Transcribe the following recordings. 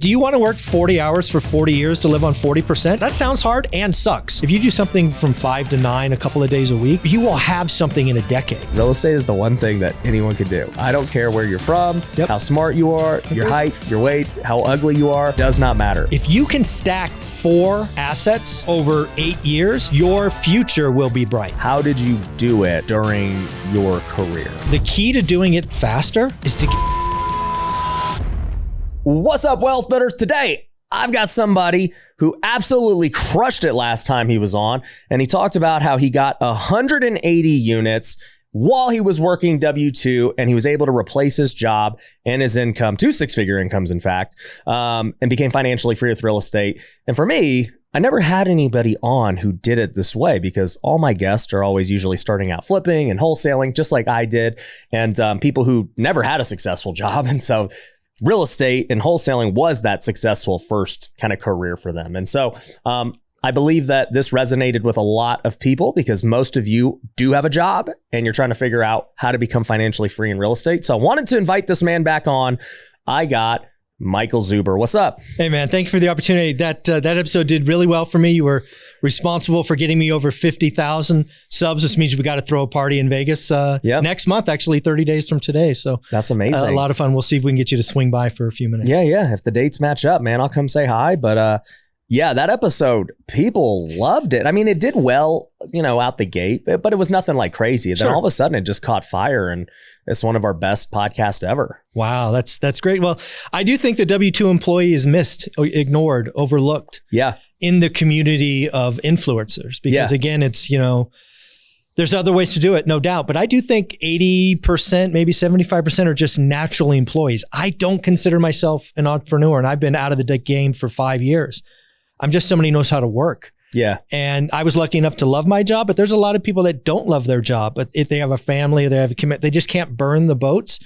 Do you want to work 40 hours for 40 years to live on 40%? That sounds hard and sucks. If you do something from 5 to 9 a couple of days a week, you will have something in a decade. Real estate is the one thing that anyone could do. I don't care where you're from, how smart you are, your height, your weight, how ugly you are, does not matter. If you can stack 4 assets over 8 years, your future will be bright. How did you do it during your career? The key to doing it faster is to What's up, wealth builders? Today, I've got somebody who absolutely crushed it last time he was on, and he talked about how he got 180 units while he was working W-2, and he was able to replace his job and his income, 2 six-figure incomes, in fact, and became financially free with real estate. And for me, I never had anybody on who did it this way because all my guests are always usually starting out flipping and wholesaling, just like I did, and people who never had a successful job. And so real estate and wholesaling was that successful first kind of career for them. And so I believe that this resonated with a lot of people because most of you do have a job and you're trying to figure out how to become financially free in real estate. So I wanted to invite this man back on. I got Michael Zuber. What's up? Hey, man. Thank you for the opportunity. That episode did really well for me. You were responsible for getting me over 50,000 subs, which means we got to throw a party in Vegas next month, actually 30 days from today. So that's amazing. A lot of fun. We'll see if we can get you to swing by for a few minutes. Yeah. If the dates match up, man, I'll come say hi. But yeah, that episode, people loved it. I mean, it did well, out the gate, but it was nothing like crazy. Then all of a sudden it just caught fire and it's one of our best podcasts ever. Wow. That's great. Well, I do think the W-2 employee is missed, ignored, overlooked. Yeah. In the community of influencers, because again, it's, there's other ways to do it, no doubt. But I do think 80%, maybe 75% are just naturally employees. I don't consider myself an entrepreneur, and I've been out of the game for 5 years. I'm just somebody who knows how to work. Yeah. And I was lucky enough to love my job, but there's a lot of people that don't love their job. But if they have a family, or they have a commit, they just can't burn the boats.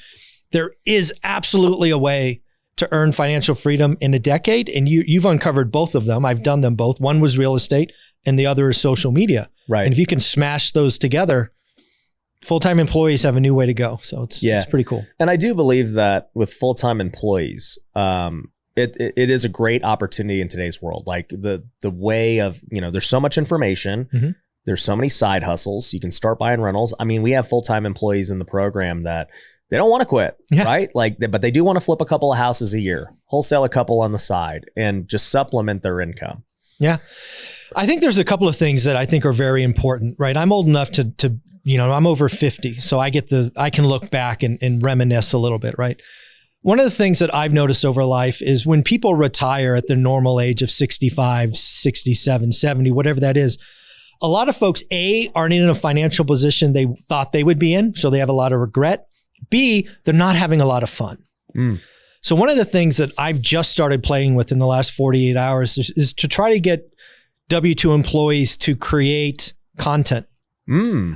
There is absolutely a way to earn financial freedom in a decade. And you've uncovered both of them. I've done them both. One was real estate and the other is social media. Right. And if you can smash those together, full-time employees have a new way to go. So it's pretty cool. And I do believe that with full-time employees, it is a great opportunity in today's world. Like the way of, there's so much information. Mm-hmm. There's so many side hustles. You can start buying rentals. I mean, we have full-time employees in the program that they don't want to quit, right? But they do want to flip a couple of houses a year, wholesale a couple on the side, and just supplement their income. Yeah. I think there's a couple of things that I think are very important, right? I'm old enough to I'm over 50. So I can look back and reminisce a little bit, right? One of the things that I've noticed over life is when people retire at the normal age of 65, 67, 70, whatever that is, a lot of folks, A, aren't in a financial position they thought they would be in. So they have a lot of regret. B, they're not having a lot of fun. So one of the things that I've just started playing with in the last 48 hours is to try to get W-2 employees to create content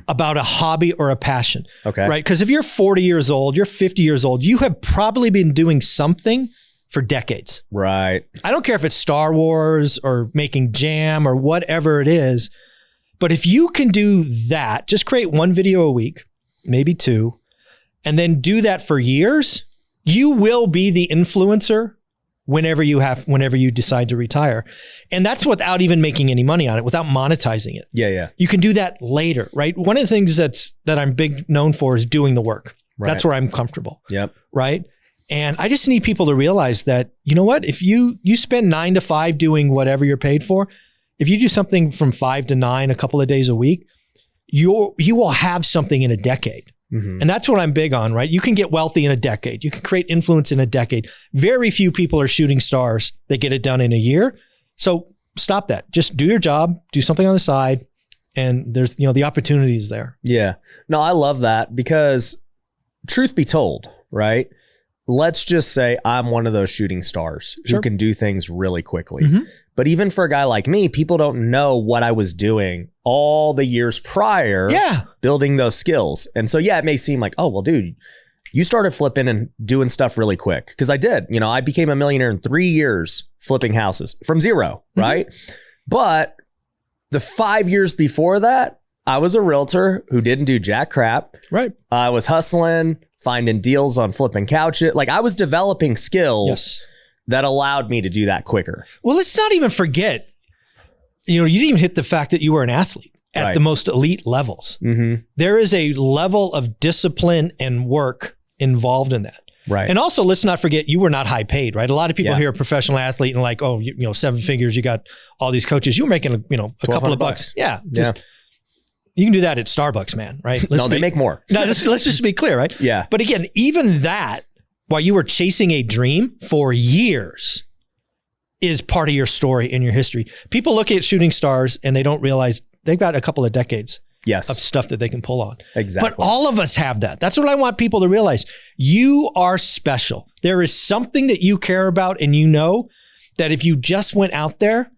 about a hobby or a passion. Okay. Right? Because if you're 40 years old, you're 50 years old, you have probably been doing something for decades. Right. I don't care if it's Star Wars or making jam or whatever it is. But if you can do that, just create 1 video a week, maybe 2, and then do that for years, you will be the influencer whenever you decide to retire. And that's without even making any money on it, without monetizing it. Yeah. You can do that later, right? One of the things that I'm big known for is doing the work. Right. That's where I'm comfortable. Yep. Right? And I just need people to realize that, you know what? If you spend 9 to 5 doing whatever you're paid for, if you do something from 5 to 9 a couple of days a week, you will have something in a decade. Mm-hmm. And that's what I'm big on, right? You can get wealthy in a decade. You can create influence in a decade. Very few people are shooting stars that get it done in a year. So stop that. Just do your job, do something on the side, and there's, the opportunity is there. Yeah. No, I love that because truth be told, right? Let's just say I'm one of those shooting stars who can do things really quickly. Mm-hmm. But even for a guy like me, people don't know what I was doing all the years prior building those skills. And so, it may seem like, oh, well, dude, you started flipping and doing stuff really quick. Because I did. I became a millionaire in 3 years flipping houses from zero, right? But the 5 years before that, I was a realtor who didn't do jack crap. Right. I was hustling, finding deals on flipping couches. Like I was developing skills that allowed me to do that quicker. Well, let's not even forget, you didn't even hit the fact that you were an athlete at the most elite levels. Mm-hmm. There is a level of discipline and work involved in that. Right. And also, let's not forget, you were not high paid, right? A lot of people hear a professional athlete and like, oh, 7 figures, you got all these coaches. You were making, a couple of bucks. Yeah. You can do that at Starbucks, man, right? They make more. No, let's just be clear, right? Yeah. But again, even that, while you were chasing a dream for years, is part of your story and your history. People look at shooting stars and they don't realize they've got a couple of decades of stuff that they can pull on. Exactly. But all of us have that. That's what I want people to realize. You are special. There is something that you care about, and that if you just went out there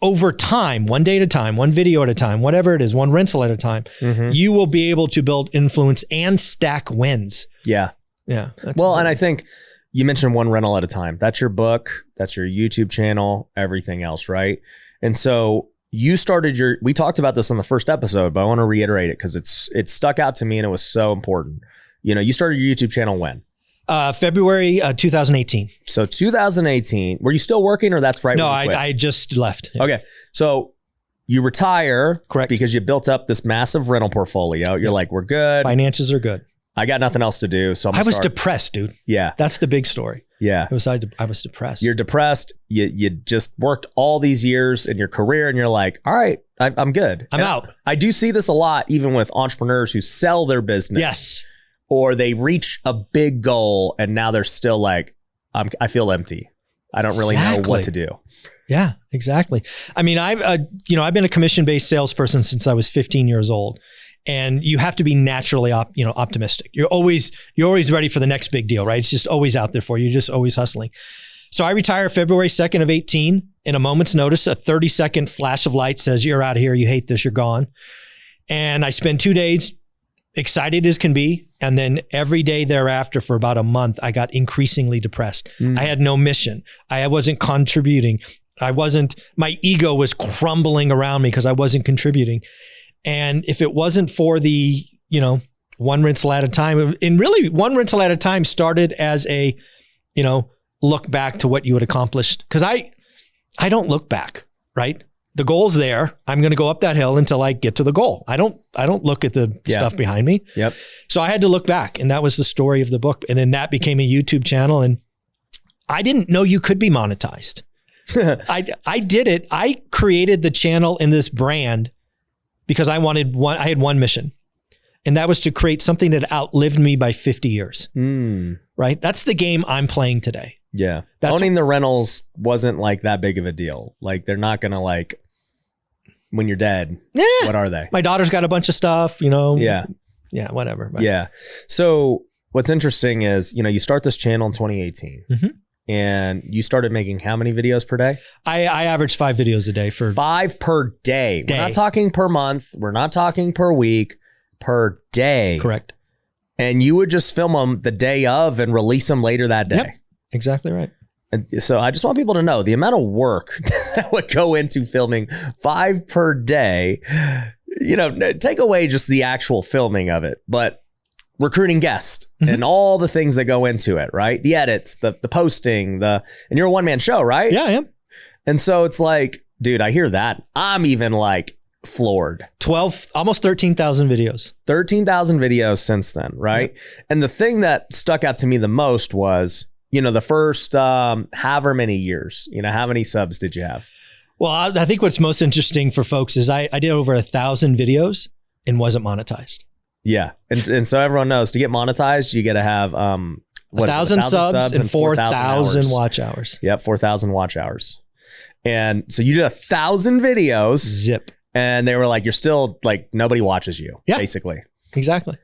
over time, one day at a time, one video at a time, whatever it is, one rental at a time, you will be able to build influence and stack wins. Yeah. Yeah. Well, and I think you mentioned one rental at a time. That's your book. That's your YouTube channel, everything else, right? And so you started we talked about this on the first episode, but I want to reiterate it because it stuck out to me and it was so important. You started your YouTube channel when? February 2018. So 2018, were you still working or that's right? No, I just left. Yeah. Okay. So you retire. Correct. Because you built up this massive rental portfolio. You're like, we're good. Finances are good. I got nothing else to do. So I was depressed, dude. Yeah. That's the big story. Yeah. I was depressed. You're depressed. You just worked all these years in your career and you're like, all right, I'm good. I'm out. I do see this a lot, even with entrepreneurs who sell their business. Yes. Or they reach a big goal and now they're still like, I feel empty. I don't really know what to do. Yeah, exactly. I mean, I've been a commission-based salesperson since I was 15 years old. And you have to be naturally optimistic. You're always ready for the next big deal, right? It's just always out there for you. You're just always hustling. So I retire February 2nd of 18. In a moment's notice, a 30-second flash of light says, you're out of here. You hate this. You're gone. And I spend 2 days excited as can be. And then every day thereafter for about a month, I got increasingly depressed. I had no mission. I wasn't contributing. My ego was crumbling around me because I wasn't contributing. And if it wasn't for the, one rental at a time, and really one rental at a time started as a, look back to what you had accomplished. Because I don't look back, right? The goal's there. I'm going to go up that hill until I get to the goal. I don't look at the stuff behind me. Yep. So I had to look back, and that was the story of the book. And then that became a YouTube channel, and I didn't know you could be monetized. I did it. I created the channel and this brand because I had one mission, and that was to create something that outlived me by 50 years. Right? That's the game I'm playing today. Yeah. Owning the rentals wasn't like that big of a deal. Like they're not going to when you're dead, what are they? My daughter's got a bunch of stuff, Yeah. Yeah, whatever. Right? Yeah. So what's interesting is, you start this channel in 2018 and you started making how many videos per day? I average 5 videos a day 5 per day. We're not talking per month. We're not talking per week, per day. Correct. And you would just film them the day of and release them later that day. Yep. Exactly right. And so I just want people to know the amount of work that would go into filming 5 per day, take away just the actual filming of it, but recruiting guests and all the things that go into it, right? The edits, the posting, and you're a one-man show, right? Yeah, I am. And so it's like, dude, I hear that. I'm even floored. 12, almost 13,000 videos. 13,000 videos since then, right? Yeah. And the thing that stuck out to me the most was, the first however many years, how many subs did you have? Well, I think what's most interesting for folks is I did over 1,000 videos and wasn't monetized. Yeah. And so everyone knows to get monetized, you got to have 1,000 subs and 4,000 watch hours. Yep. 4,000 watch hours. And so you did 1,000 videos. Zip. And they were like, you're still nobody watches you, basically. Exactly.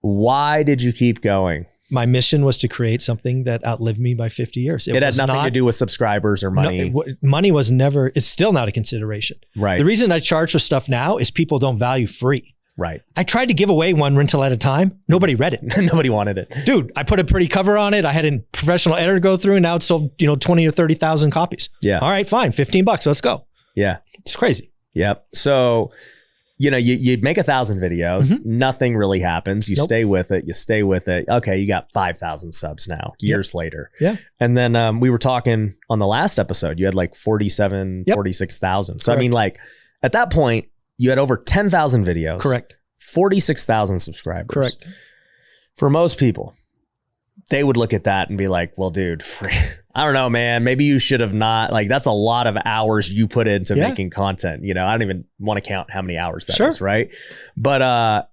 Why did you keep going? My mission was to create something that outlived me by 50 years. It had nothing to do with subscribers or money. Money was never, it's still not a consideration. Right. The reason I charge for stuff now is people don't value free. Right. I tried to give away one rental at a time. Nobody read it. Nobody wanted it. Dude, I put a pretty cover on it. I had a professional editor go through and now it's sold, 20 or 30,000 copies. Yeah. All right, fine. $15. Let's go. Yeah. It's crazy. Yep. So you'd make 1,000 videos. Nothing really happens. You stay with it. You stay with it. Okay. You got 5,000 subs now years later. Yeah. And then we were talking on the last episode, you had like 46,000. So, I mean, like at that point you had over 10,000 videos. Correct. 46,000 subscribers. Correct. For most people, they would look at that and be like, well, dude, I don't know, man. Maybe you should have not. Like, that's a lot of hours you put into making content. I don't even want to count how many hours that is, right? But,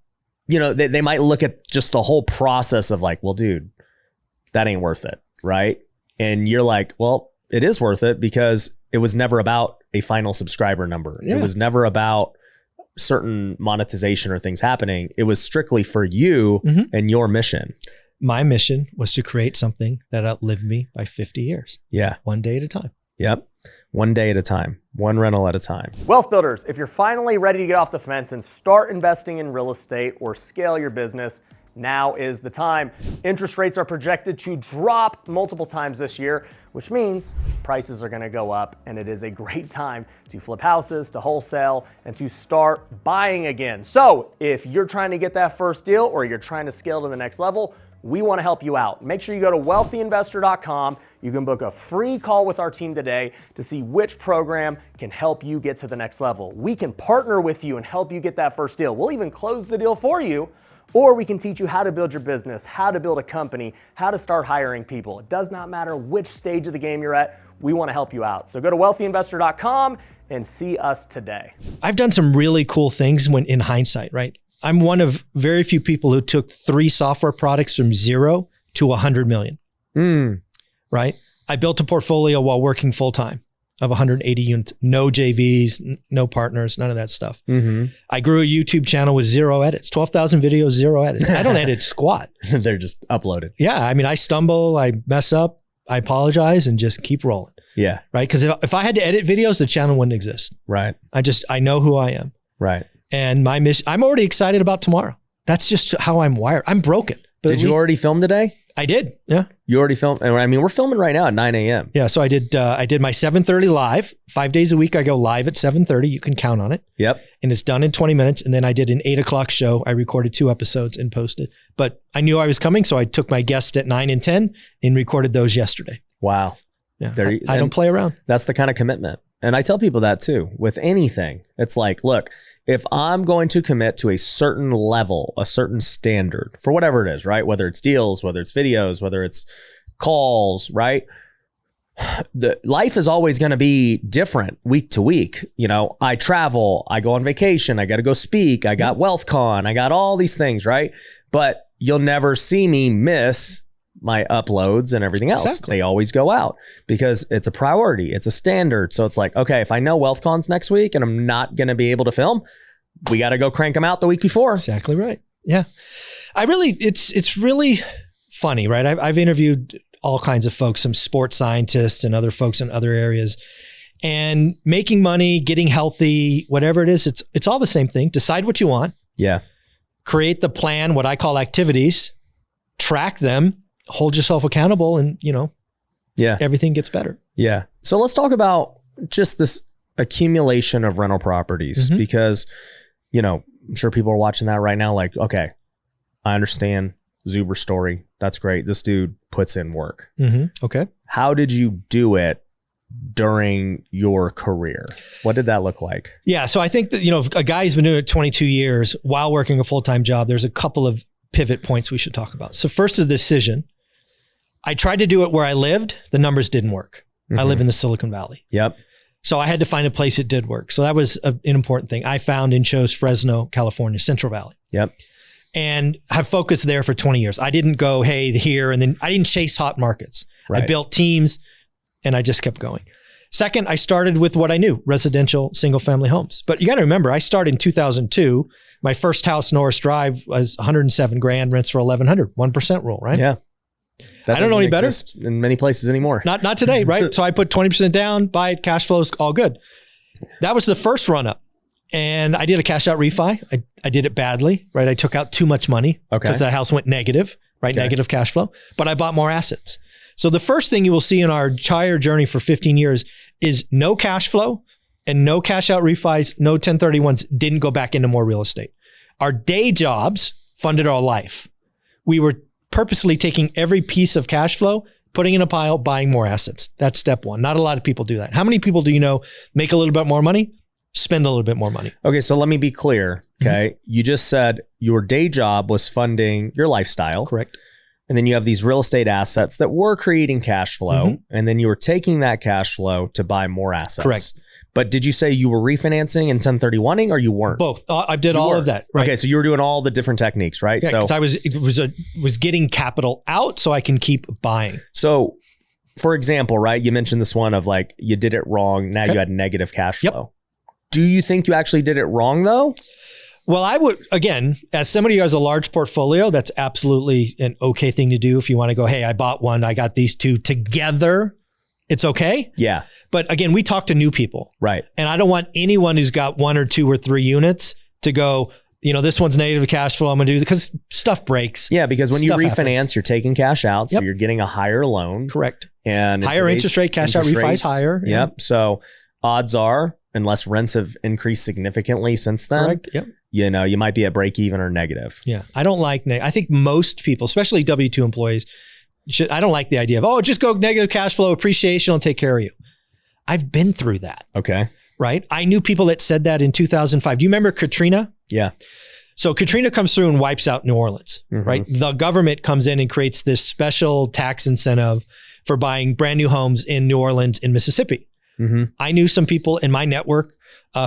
they might look at just the whole process of like, well, dude, that ain't worth it, right? And you're like, well, it is worth it because it was never about a final subscriber number. It was never about certain monetization or things happening. It was strictly for you and your mission. My mission was to create something that outlived me by 50 years. Yeah. One day at a time. Yep. One day at a time. One rental at a time. Wealth builders, if you're finally ready to get off the fence and start investing in real estate or scale your business, now is the time. Interest rates are projected to drop multiple times this year, which means prices are gonna go up, and it is a great time to flip houses, to wholesale, and to start buying again. So if you're trying to get that first deal or you're trying to scale to the next level, we want to help you out. Make sure you go to wealthyinvestor.com. You can book a free call with our team today to see which program can help you get to the next level. We can partner with you and help you get that first deal. We'll even close the deal for you, or we can teach you how to build your business, how to build a company, how to start hiring people. It does not matter which stage of the game you're at. We want to help you out. So go to wealthyinvestor.com and see us today. I've done some really cool things when in hindsight, right? I'm one of very few people who took 3 software products from 0 to 100 million, right? I built a portfolio while working full-time of 180 units, no JVs, no partners, none of that stuff. I grew a YouTube channel with 0 edits, 12,000 videos, 0 edits. I don't edit squat. They're just uploaded. Yeah. I mean, I stumble, I mess up, I apologize and just keep rolling. Yeah. Right. Because if I had to edit videos, the channel wouldn't exist. Right. I know who I am. Right. And my mission, I'm already excited about tomorrow. That's just how I'm wired. I'm broken. But did you already film today? I did. Yeah. You already filmed. I mean, we're filming right now at 9 a.m. Yeah. So I did my 7:30 live. 5 days a week, I go live at 7:30. You can count on it. Yep. And it's done in 20 minutes. And then I did an 8 o'clock show. I recorded 2 episodes and posted. But I knew I was coming. So I took my guests at 9 and 10 and recorded those yesterday. Wow. Yeah. I don't play around. That's the kind of commitment. And I tell people that too, with anything. It's like, look, if I'm going to commit to a certain level, a certain standard for whatever it is, right? Whether it's deals, whether it's videos, whether it's calls, right? The life is always going to be different week to week. I travel, I go on vacation, I got to go speak, I got WealthCon, I got all these things, right? But you'll never see me miss my uploads and everything else. Exactly. They always go out because it's a priority. It's a standard. So it's like, okay, if I know WealthCon's next week and I'm not going to be able to film, we got to go crank them out the week before. Exactly right. Yeah. It's really funny, right? I've interviewed all kinds of folks, some sports scientists and other folks in other areas, and making money, getting healthy, whatever it is, it's all the same thing. Decide what you want. Yeah. Create the plan, what I call activities, track them, hold yourself accountable, and everything gets better. Yeah. So let's talk about just this accumulation of rental properties because, I'm sure people are watching that right now. Like, okay, I understand Zuber story. That's great. This dude puts in work. Okay. How did you do it during your career? What did that look like? Yeah. So I think that, a guy who's been doing it 22 years while working a full-time job, there's a couple of pivot points we should talk about. So first is the decision. I tried to do it where I lived. The numbers didn't work. I live in the Silicon Valley. Yep. So I had to find a place that did work. So that was an important thing. I found and chose Fresno, California, Central Valley. Yep. And have focused there for 20 years. I didn't go, hey, here, and then I didn't chase hot markets. Right. I built teams and I just kept going. Second, I started with what I knew, residential single family homes. But you got to remember, I started in 2002. My first house, Norris Drive, was $107,000, rents for $1,100, 1% rule, right? Yeah. I don't know any better in many places anymore. Not today, right? So I put 20% down, buy it, cash flows, all good. That was the first run up. And I did a cash out refi. I did it badly, right? I took out too much money because that house went negative, right? Okay. Negative cash flow, but I bought more assets. So the first thing you will see in our entire journey for 15 years is no cash flow and no cash out refis, no 1031s didn't go back into more real estate. Our day jobs funded our life. We were purposely taking every piece of cash flow, putting in a pile, buying more assets. That's step one. Not a lot of people do that. How many people do you know make a little bit more money, spend a little bit more money? Okay, so let me be clear. Okay, you just said your day job was funding your lifestyle. Correct. And then you have these real estate assets that were creating cash flow. And then you were taking that cash flow to buy more assets. Correct. But did you say you were refinancing and 1031ing or you weren't? Both. I did all of that. Right. Okay, so you were doing all the different techniques, right? Yeah, so 'cause I was getting capital out so I can keep buying. So, for example, right, you mentioned this one of like you did it wrong. Now you had negative cash flow. Do you think you actually did it wrong though? Well, I would, again, as somebody who has a large portfolio, that's absolutely an okay thing to do. If you want to go, hey, I bought one, I got these two together, it's okay. Yeah. But again, we talk to new people. Right. And I don't want anyone who's got 1 or 2 or 3 units to go, this one's negative cash flow, I'm going to do, because stuff breaks. Yeah, because when you refinance, happens. you're taking cash out, so you're getting a higher loan. Correct. And higher interest rate, cash out refi higher. Yep. So odds are, unless rents have increased significantly since then, Correct. Yep. You might be at break even or negative. Yeah. I don't like, I think most people, especially W-2 employees, I don't like the idea of, just go negative cash flow, appreciation will take care of you. I've been through that. Okay. Right. I knew people that said that in 2005. Do you remember Katrina? Yeah. So Katrina comes through and wipes out New Orleans, right? The government comes in and creates this special tax incentive for buying brand new homes in New Orleans in Mississippi. I knew some people in my network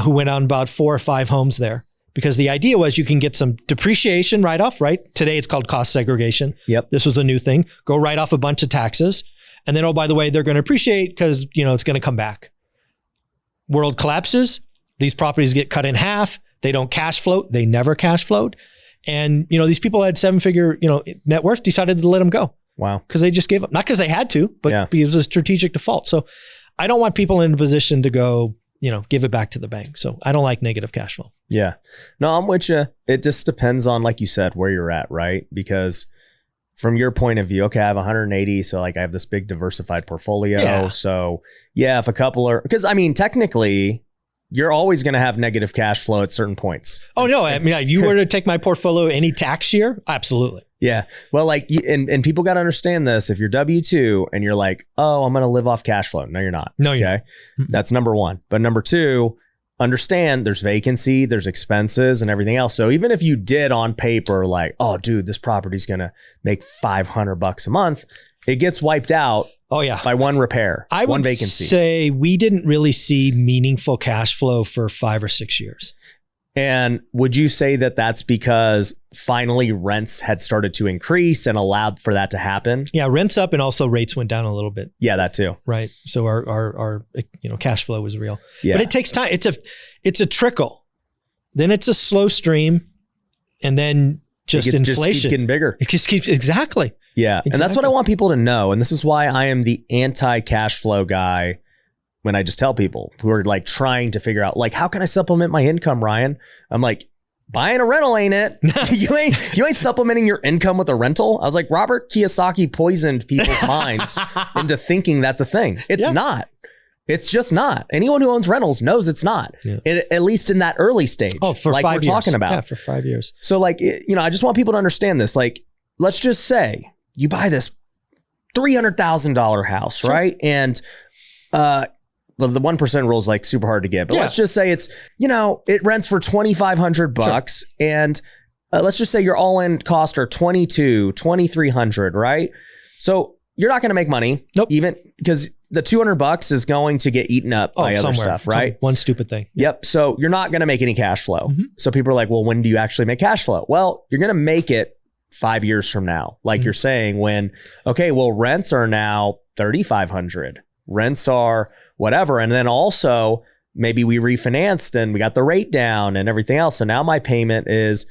who went on about 4 or 5 homes there, because the idea was you can get some depreciation write-off, right? Today it's called cost segregation. Yep. This was a new thing. Go write off a bunch of taxes. And then, oh, by the way, they're going to appreciate because, it's going to come back. World collapses. These properties get cut in half. They don't cash flow. They never cash flowed. And, these people had 7-figure, net worth, decided to let them go. Wow. Because they just gave up. Not because they had to, but because it was a strategic default. So I don't want people in a position to go, give it back to the bank. So I don't like negative cash flow. Yeah. No, I'm with you. It just depends on, like you said, where you're at, right? Because from your point of view, okay, I have 180. So like I have this big diversified portfolio. Yeah. So yeah, if a couple are, because technically you're always going to have negative cash flow at certain points. Oh no. If you were to take my portfolio any tax year, absolutely. Yeah. Well, and people got to understand this. If you're W-2 and you're like, oh, I'm going to live off cash flow. No, you're not. No, you're okay. That's number one. But number two, understand there's vacancy, there's expenses and everything else. So even if you did on paper, like, oh dude, this property's going to make $500 a month, it gets wiped out. Oh yeah. By one repair, I would one vacancy. say we didn't really see meaningful cash flow for 5 or 6 years. And would you say that that's because finally rents had started to increase and allowed for that to happen? Yeah, rents up and also rates went down a little bit. Yeah, that too. Right. So our cash flow was real. Yeah. But it takes time. It's a trickle. Then it's a slow stream, and then inflation. Just keeps getting bigger. It just keeps exactly. Yeah. Exactly. And that's what I want people to know. And this is why I am the anti-cash flow guy. When I just tell people who are like trying to figure out, like, how can I supplement my income, Ryan? I'm like, buying a rental ain't it. you ain't supplementing your income with a rental. I was like, Robert Kiyosaki poisoned people's minds into thinking that's a thing. It's not. It's just not. Anyone who owns rentals knows it's not. Yeah. At least in that early stage. Oh, for like 5 we're years. Talking about. Yeah, for 5 years. So like, I just want people to understand this. Like, let's just say you buy this $300,000 house, sure. right? And, well, the 1% rule is like super hard to get, but let's just say it's, it rents for $2,500 sure. And let's just say your all-in costs are $2,300, right? So you're not going to make money, even because the $200 is going to get eaten up by other stuff, right? One stupid thing. Yep. So you're not going to make any cash flow. So people are like, well, when do you actually make cash flow? Well, you're going to make it 5 years from now. Like you're saying when, okay, well, rents are now $3,500. Rents are whatever. And then also maybe we refinanced and we got the rate down and everything else. So now my payment is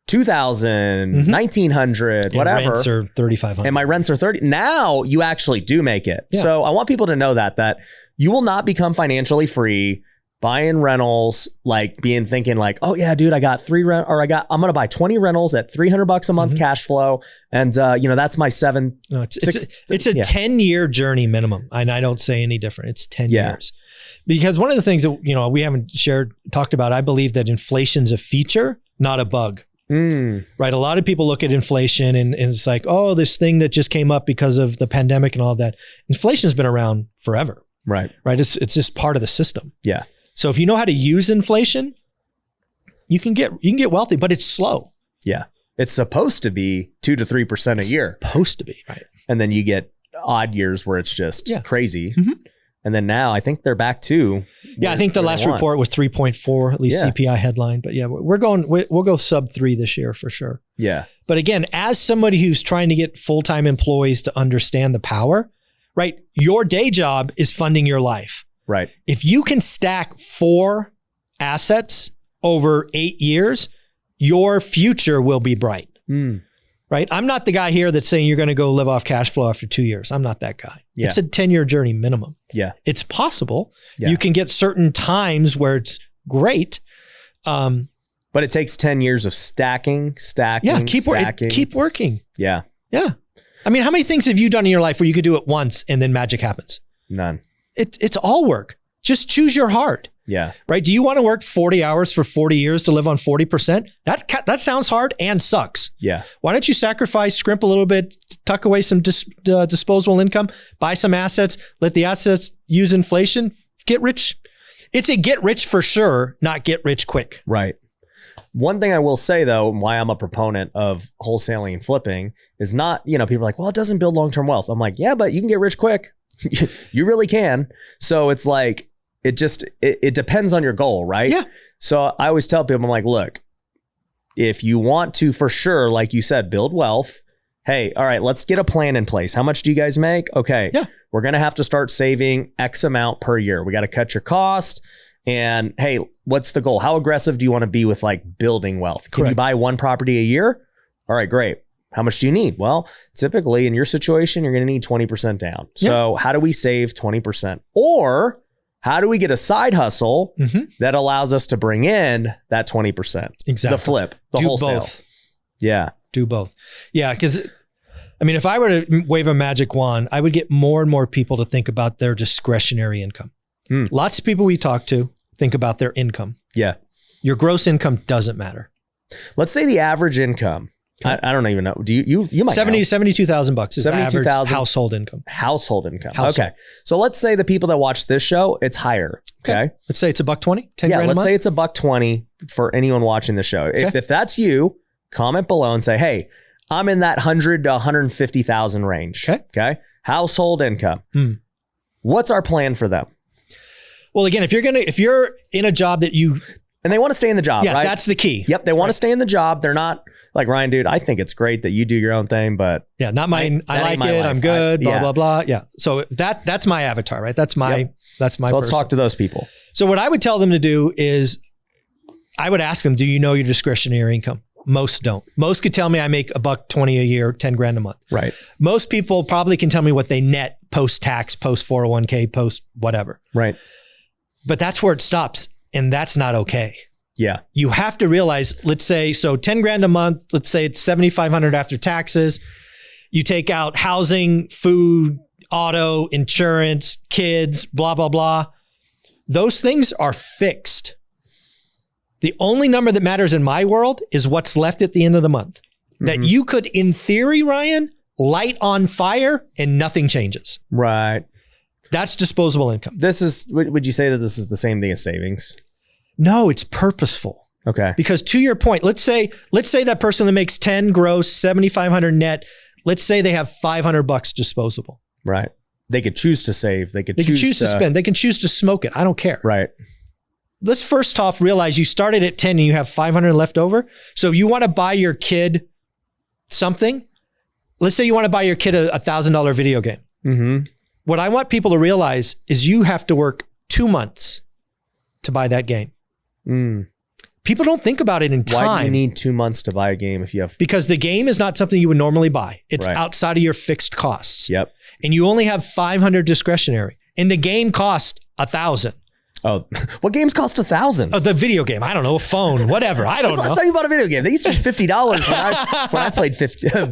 $2,000, $1,900, whatever. Rents are $3,500. And my rents are $30,000. Now you actually do make it. Yeah. So I want people to know that you will not become financially free buying rentals, like thinking like, oh yeah, dude, I got I'm going to buy 20 rentals at $300 a month cash flow. And, that's my it's a 10-year journey minimum. And I don't say any different. It's 10 years. Because one of the things that, we haven't talked about, I believe that inflation's a feature, not a bug. Right. A lot of people look at inflation and it's like, oh, this thing that just came up because of the pandemic and all that. Inflation's been around forever. Right. It's just part of the system. Yeah. So if you know how to use inflation, you can get wealthy, but it's slow. Yeah. It's supposed to be 2 to 3% a year. Supposed to be, right. And then you get odd years where it's just crazy. Mm-hmm. And then now I think they're back to. Yeah, I think the last report was 3.4, at least CPI headline. But yeah, we'll go sub 3 this year for sure. Yeah. But again, as somebody who's trying to get full-time employees to understand the power, right? Your day job is funding your life. Right. If you can stack 4 assets over 8 years, your future will be bright. Right? I'm not the guy here that's saying you're going to go live off cash flow after 2 years. I'm not that guy. Yeah. It's a 10-year journey minimum. Yeah. It's possible. Yeah. You can get certain times where it's great. But it takes 10 years of stacking. Yeah, keep working. Yeah. Yeah. I mean, how many things have you done in your life where you could do it once and then magic happens? None. It's all work. Just choose your heart. Yeah. Right? Do you want to work 40 hours for 40 years to live on 40%? That sounds hard and sucks. Yeah. Why don't you sacrifice, scrimp a little bit, tuck away some disposable income, buy some assets, let the assets use inflation, get rich. It's a get rich for sure, not get rich quick. Right. One thing I will say though, why I'm a proponent of wholesaling and flipping is not, people are like, well, it doesn't build long-term wealth. I'm like, yeah, but you can get rich quick. You really can. So it's like, it depends on your goal, right? Yeah. So I always tell people, I'm like, look, if you want to, for sure, like you said, build wealth, hey, all right, let's get a plan in place. How much do you guys make? Okay. Yeah. We're going to have to start saving X amount per year. We got to cut your cost. And hey, what's the goal? How aggressive do you want to be with like building wealth? Can you buy 1 property a year? All right, great. How much do you need? Well, typically in your situation, you're going to need 20% down. So how do we save 20%? Or how do we get a side hustle that allows us to bring in that 20%? Exactly. The flip, the wholesale. Both. Yeah. Do both. Yeah. Because I mean, if I were to wave a magic wand, I would get more and more people to think about their discretionary income. Lots of people we talk to think about their income. Yeah. Your gross income doesn't matter. Let's say the average income. Okay. I don't even know. Do you might know. $72,000 is average household income. Household income. Okay. So let's say the people that watch this show, it's higher. Okay. Let's say it's $120, 10 grand a month. Let's say it's $120 for anyone watching the show. Okay. If that's you, comment below and say, hey, I'm in that 100 to 150,000 range. Okay. Household income. What's our plan for them? Well, again, if you're in a job that and they want to stay in the job, right? That's the key. Yep. They want to stay in the job. They're not like, Ryan, dude, I think it's great that you do your own thing, but not mine. I like it. I'm good. Blah, blah. Yeah. So that's my avatar, right? That's my So let's talk to those people. So what I would tell them to do is I would ask them, do you know your discretionary income? Most don't. Most could tell me I make $120 a year, 10 grand a month. Right. Most people probably can tell me what they net post-tax, post-401k, post whatever. Right. But that's where it stops. And that's not okay. Yeah. You have to realize, let's say, so 10 grand a month, let's say it's 7,500 after taxes. You take out housing, food, auto, insurance, kids, blah, blah, blah. Those things are fixed. The only number that matters in my world is what's left at the end of the month. That you could, in theory, Ryan, light on fire and nothing changes. Right. That's disposable income. Would you say that this is the same thing as savings? No, it's purposeful. Okay. Because to your point, let's say that person that makes 10 gross, 7,500 net, let's say they have $500 disposable. Right. They could choose to save. They could choose to spend. They can choose to smoke it. I don't care. Right. Let's first off realize you started at 10 and you have 500 left over. So you want to buy your kid something. Let's say you want to buy your kid a $1,000 video game. Mm-hmm. What I want people to realize is you have to work 2 months to buy that game. People don't think about it in time. Why do you need 2 months to buy a game if you have... Because the game is not something you would normally buy. It's outside of your fixed costs. Yep. And you only have 500 discretionary. And the game costs $1,000. Oh, what games cost $1,000? Oh, the video game. I don't know. A phone, whatever. I don't know. Last time you bought a video game? They used to be $50 when I played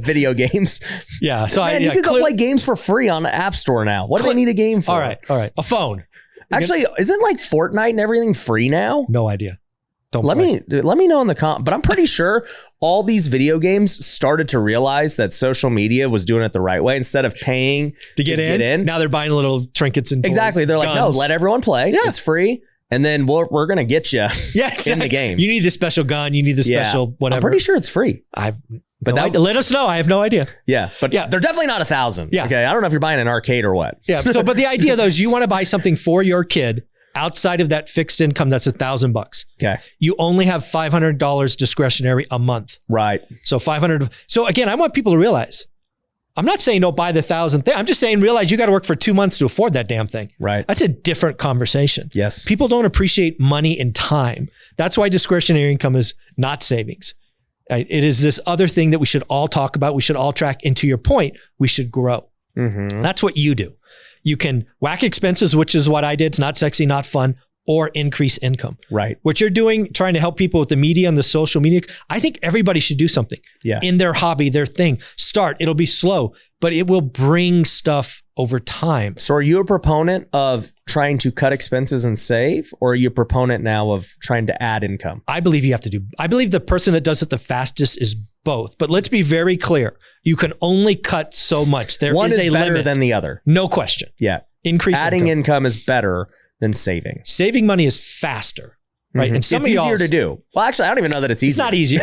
video games. Yeah. So Man, you can go play games for free on the App Store now. What do they need a game for? All right. A phone. Actually, isn't like Fortnite and everything free now? No idea. Let me know in the but I'm pretty sure all these video games started to realize that social media was doing it the right way. Instead of paying to get in, now they're buying little trinkets and toys, exactly. They're like, no, let everyone play. Yeah. It's free. And then we're going to get you in the game. You need the special gun. You need the special whatever. I'm pretty sure it's free. Let us know. I have no idea. Yeah. But they're definitely not $1,000. Yeah. Okay. I don't know if you're buying an arcade or what. Yeah. So, but the idea though is you want to buy something for your kid outside of that fixed income. That's $1,000. Okay. You only have $500 discretionary a month. Right. So 500. So again, I want people to realize, I'm not saying don't buy the 1,000 thing. I'm just saying realize you got to work for 2 months to afford that damn thing. Right. That's a different conversation. Yes. People don't appreciate money and time. That's why discretionary income is not savings. It is this other thing that we should all talk about. We should all track. And to your point, we should grow. Mm-hmm. That's what you do. You can whack expenses, which is what I did. It's not sexy, not fun, or increase income. Right. What you're doing, trying to help people with the media and the social media. I think everybody should do something in their hobby, their thing. Start. It'll be slow, but it will bring stuff over time. So are you a proponent of trying to cut expenses and save, or are you a proponent now of trying to add income? I believe the person that does it the fastest is both. But let's be very clear. You can only cut so much. One is a better limit than the other. No question. Yeah. Increase adding income is better than saving. Saving money is faster, right? Mm-hmm. And it's easier to do. Well, actually, I don't even know that it's easier. It's not easier.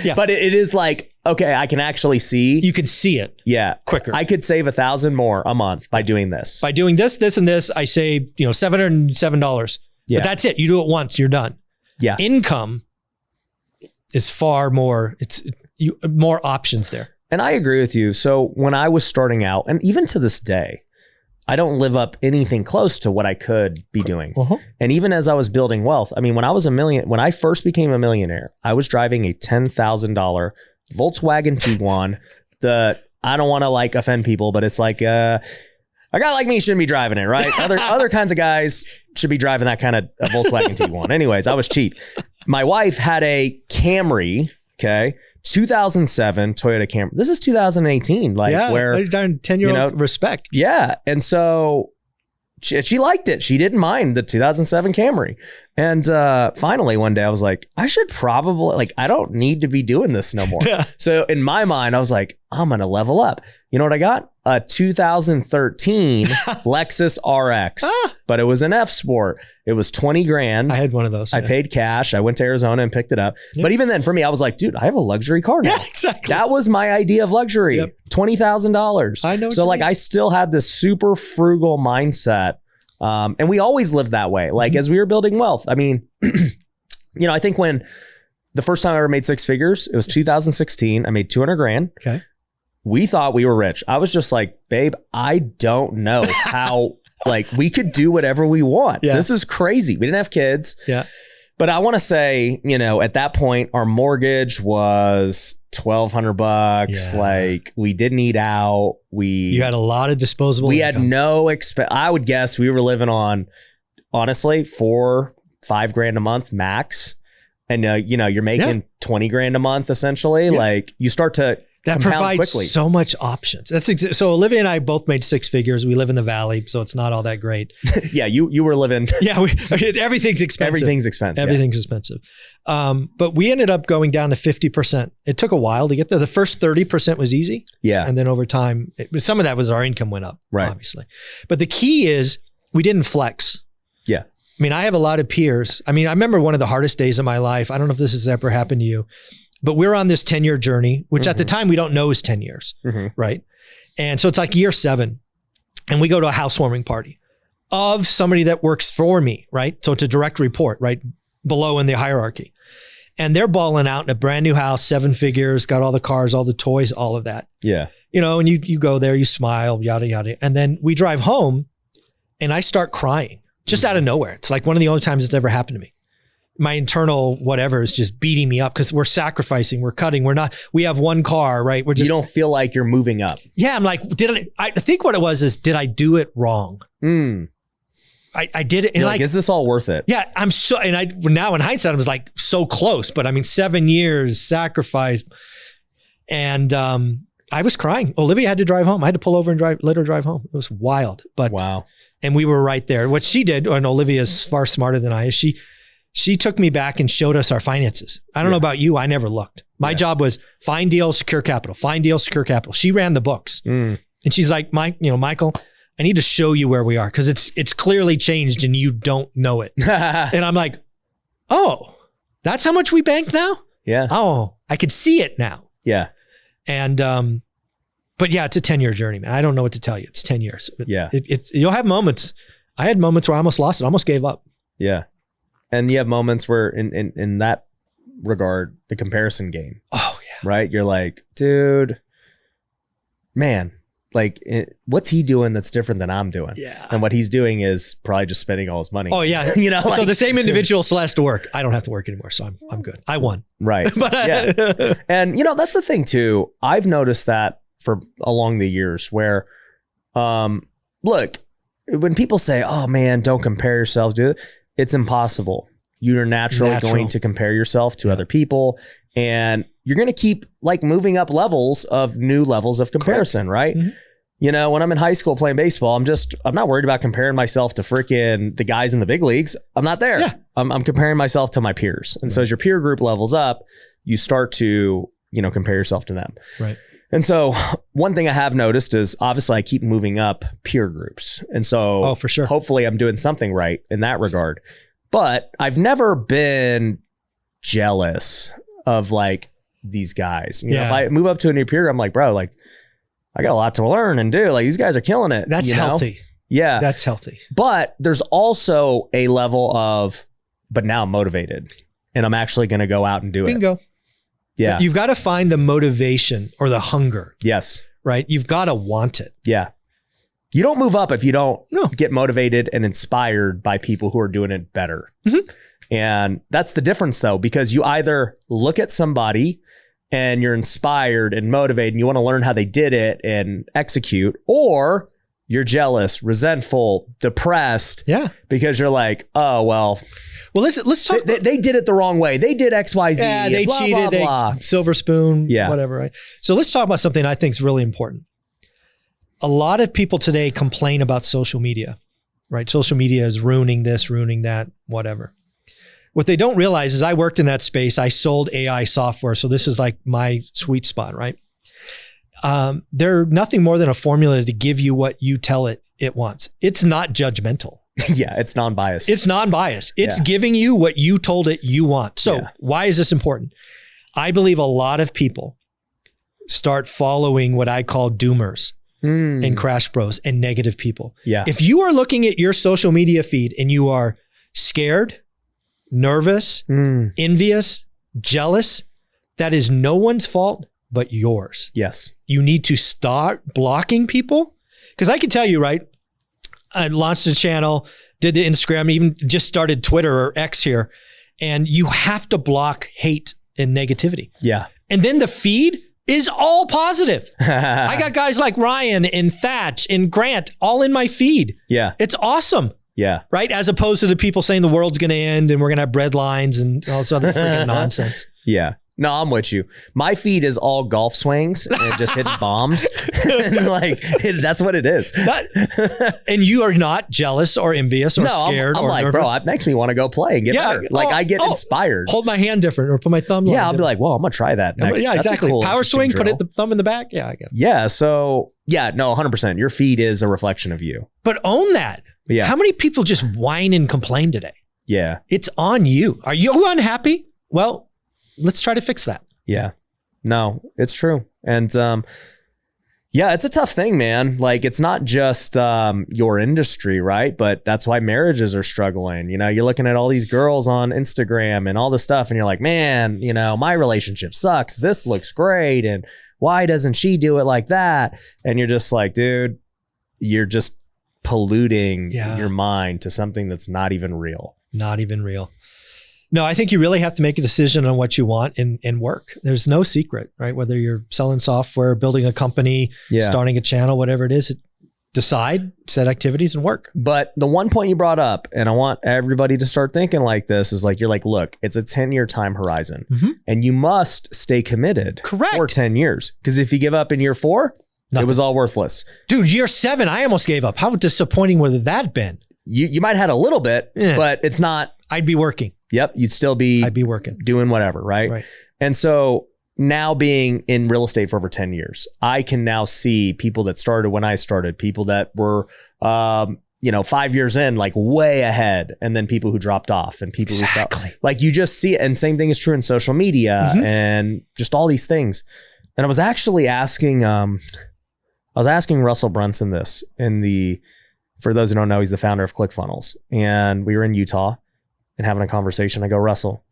Yeah. But it is like, okay, I can actually see. You can see it. Yeah. Quicker. I could save $1,000 more a month by doing this. By doing this, and this, I save, $707. Yeah. But that's it. You do it once, you're done. Yeah. Income is far more, more options there. And I agree with you. So when I was starting out, and even to this day, I don't live up anything close to what I could be doing. Uh-huh. And even as I was building wealth, I mean, when I first became a millionaire, I was driving a $10,000 Volkswagen Tiguan. I don't want to offend people, but it's like, a guy like me shouldn't be driving it, right? Other kinds of guys should be driving that kind of a Volkswagen Tiguan. Anyways, I was cheap. My wife had a Camry, okay? 2007 Toyota Camry. This is 2018, where 10-year-old respect. Yeah, and so she liked it. She didn't mind the 2007 Camry. And finally, one day, I was like, I should probably I don't need to be doing this no more. Yeah. So in my mind, I was like, I'm gonna level up. You know what I got? A 2013 Lexus RX, but it was an F Sport. It was $20,000. I had one of those. I paid cash. I went to Arizona and picked it up. Yep. But even then, for me, I was like, dude, I have a luxury car now. Yeah, exactly. That was my idea of luxury. Yep. $20,000. I know. So I still had this super frugal mindset. And we always lived that way. As we were building wealth. I mean, I think when the first time I ever made six figures, it was 2016. I made $200,000. Okay. We thought we were rich. I was just like, babe, I don't know how, we could do whatever we want. Yeah. This is crazy. We didn't have kids. Yeah. But I want to say, at that point, our mortgage was $1,200. Yeah. We didn't eat out. You had a lot of disposable income. Had no expense. I would guess we were living on, honestly, $4,000-5,000 a month max. And you're making $20,000 a month essentially. Yeah. You start to that provides quickly. So much options. So Olivia and I both made six figures. We live in the Valley, so it's not all that great. Yeah, you were living. Yeah, everything's expensive. Everything's expensive. But we ended up going down to 50%. It took a while to get there. The first 30% was easy. Yeah, and then over time, some of that was our income went up, right? Obviously, but the key is we didn't flex. Yeah. I mean, I have a lot of peers. I mean, I remember one of the hardest days of my life. I don't know if this has ever happened to you. But we're on this 10-year journey, which at the time we don't know is 10 years, right? And so it's year 7, and we go to a housewarming party of somebody that works for me, right? So it's a direct report, right? Below in the hierarchy. And they're balling out in a brand new house, 7 figures, got all the cars, all the toys, all of that. Yeah. And you go there, you smile, yada, yada. And then we drive home and I start crying just out of nowhere. It's one of the only times it's ever happened to me. My internal whatever is just beating me up because we're sacrificing, we're cutting, we have one car, right? You don't feel like you're moving up. Yeah. I'm like, I think what it was is, did I do it wrong? I did it. And You're like, is this all worth it? Yeah, now in hindsight, I was like so close, but I mean, 7 years sacrifice. And I was crying. Olivia had to drive home. I had to pull over and let her drive home. It was wild, but wow. And we were right there. What she did, and Olivia's far smarter than I is, she took me back and showed us our finances. I don't know about you. I never looked. My job was find deals, secure capital, find deals, secure capital. She ran the books. And she's like, Michael, I need to show you where we are because it's clearly changed and you don't know it. And I'm like, oh, that's how much we bank now? Yeah. Oh, I could see it now. Yeah. And, but yeah, it's a 10-year journey, man. I don't know what to tell you. It's 10 years. Yeah. You'll have moments. I had moments where I almost lost it. I almost gave up. Yeah. And you have moments where in that regard, the comparison game. Oh yeah. Right. You're like, dude, man, like what's he doing that's different than I'm doing? Yeah. And what he's doing is probably just spending all his money. Oh yeah. So the same individual still has to work. I don't have to work anymore. So I'm good. I won. Right. But yeah. And that's the thing too. I've noticed that for along the years where, look, when people say, oh man, don't compare yourself, dude, it's impossible. You're naturally going to compare yourself to other people and you're going to keep like moving up levels of new levels of comparison, right? Mm-hmm. When I'm in high school playing baseball, I'm not worried about comparing myself to freaking the guys in the big leagues. I'm not there. Yeah. I'm comparing myself to my peers. And so as your peer group levels up, you start to, compare yourself to them. Right. And so one thing I have noticed is obviously I keep moving up peer groups. And so for sure. Hopefully I'm doing something right in that regard. But I've never been jealous of like these guys. If I move up to a new peer, I'm like, bro, like I got a lot to learn and do. Like these guys are killing it. That's healthy. Yeah. That's healthy. But there's also a level of, but now I'm motivated and I'm actually going to go out and do it. Bingo. Yeah. You've got to find the motivation or the hunger. Yes. Right. You've got to want it. Yeah. You don't move up if you don't get motivated and inspired by people who are doing it better. Mm-hmm. And that's the difference though, because you either look at somebody and you're inspired and motivated and you want to learn how they did it and execute, or you're jealous, resentful, depressed. Yeah. Because you're like, oh, well, let's talk. They did it the wrong way. They did X, Y, Z. Yeah, they blah, cheated. Blah, blah. They silver spoon, whatever, right? So let's talk about something I think is really important. A lot of people today complain about social media, right? Social media is ruining this, ruining that, whatever. What they don't realize is I worked in that space. I sold AI software. So this is like my sweet spot, right? They're nothing more than a formula to give you what you tell it wants. It's not judgmental. Yeah, it's non-biased. It's non-biased. It's giving you what you told it you want. So why is this important? I believe a lot of people start following what I call doomers and crash bros and negative people. Yeah. If you are looking at your social media feed and you are scared, nervous, envious, jealous, that is no one's fault but yours. Yes. You need to start blocking people. Because I can tell you, right? I launched a channel, did the Instagram, even just started Twitter or X here. And you have to block hate and negativity. Yeah. And then the feed is all positive. I got guys like Ryan and Thatch and Grant all in my feed. Yeah. It's awesome. Yeah. Right? As opposed to the people saying the world's going to end and we're going to have bread lines and all this other freaking nonsense. Yeah. No, I'm with you. My feed is all golf swings and just hitting bombs. And that's what it is. And you are not jealous or envious or scared I'm or like, nervous. bro, it makes me want to go play and get better. Like I get inspired. Hold my hand different or put my thumb. Yeah, I'll be like, well, I'm going to try that next. Yeah, that's exactly. Cool, power swing, drill. put the thumb in the back. Yeah, I get it. Yeah. So yeah, no, 100%. Your feed is a reflection of you. But own that. Yeah. How many people just whine and complain today? Yeah. It's on you. Are you unhappy? Well, let's try to fix that. Yeah, no, it's true. And yeah, it's a tough thing, man. Like it's not just your industry, right? But that's why marriages are struggling. You're looking at all these girls on Instagram and all this stuff and you're like, man, my relationship sucks. This looks great. And why doesn't she do it like that? And you're just like, dude, you're just polluting your mind to something that's not even real. Not even real. No, I think you really have to make a decision on what you want and work. There's no secret, right? Whether you're selling software, building a company, starting a channel, whatever it is, decide, set activities, and work. But the one point you brought up, and I want everybody to start thinking like this, is like, you're like, look, it's a 10-year time horizon and you must stay committed for 10 years. Because if you give up in year 4, it was all worthless. Dude, year 7, I almost gave up. How disappointing would that have been? You might have had a little bit, but it's not. I'd be working. Yep. You'd still be. I'd be working. Doing whatever, right? And so now being in real estate for over 10 years, I can now see people that started when I started, people that were, 5 years in, like way ahead, and then people who dropped off and people who felt like, you just see it. And same thing is true in social media and just all these things. And I was actually asking, Russell Brunson this for those who don't know, he's the founder of ClickFunnels, and we were in Utah and having a conversation. I go, Russell,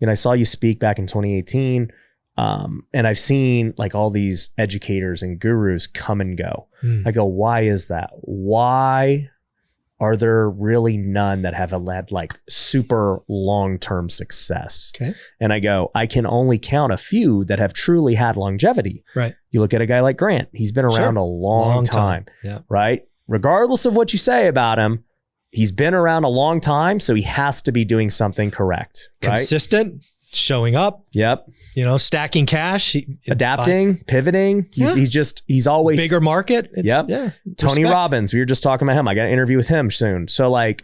I saw you speak back in 2018. And I've seen like all these educators and gurus come and go. I go, why is that? Why are there really none that have led like super long-term success? Okay. And I go, I can only count a few that have truly had longevity. Right. You look at a guy like Grant, he's been around a long time. Yeah. Right. Regardless of what you say about him, he's been around a long time. So he has to be doing something correct. Consistent, showing up. Yep. Stacking cash, adapting, pivoting. He's always bigger market. Yep. Yeah. Tony Robbins. We were just talking about him. I got an interview with him soon. So like,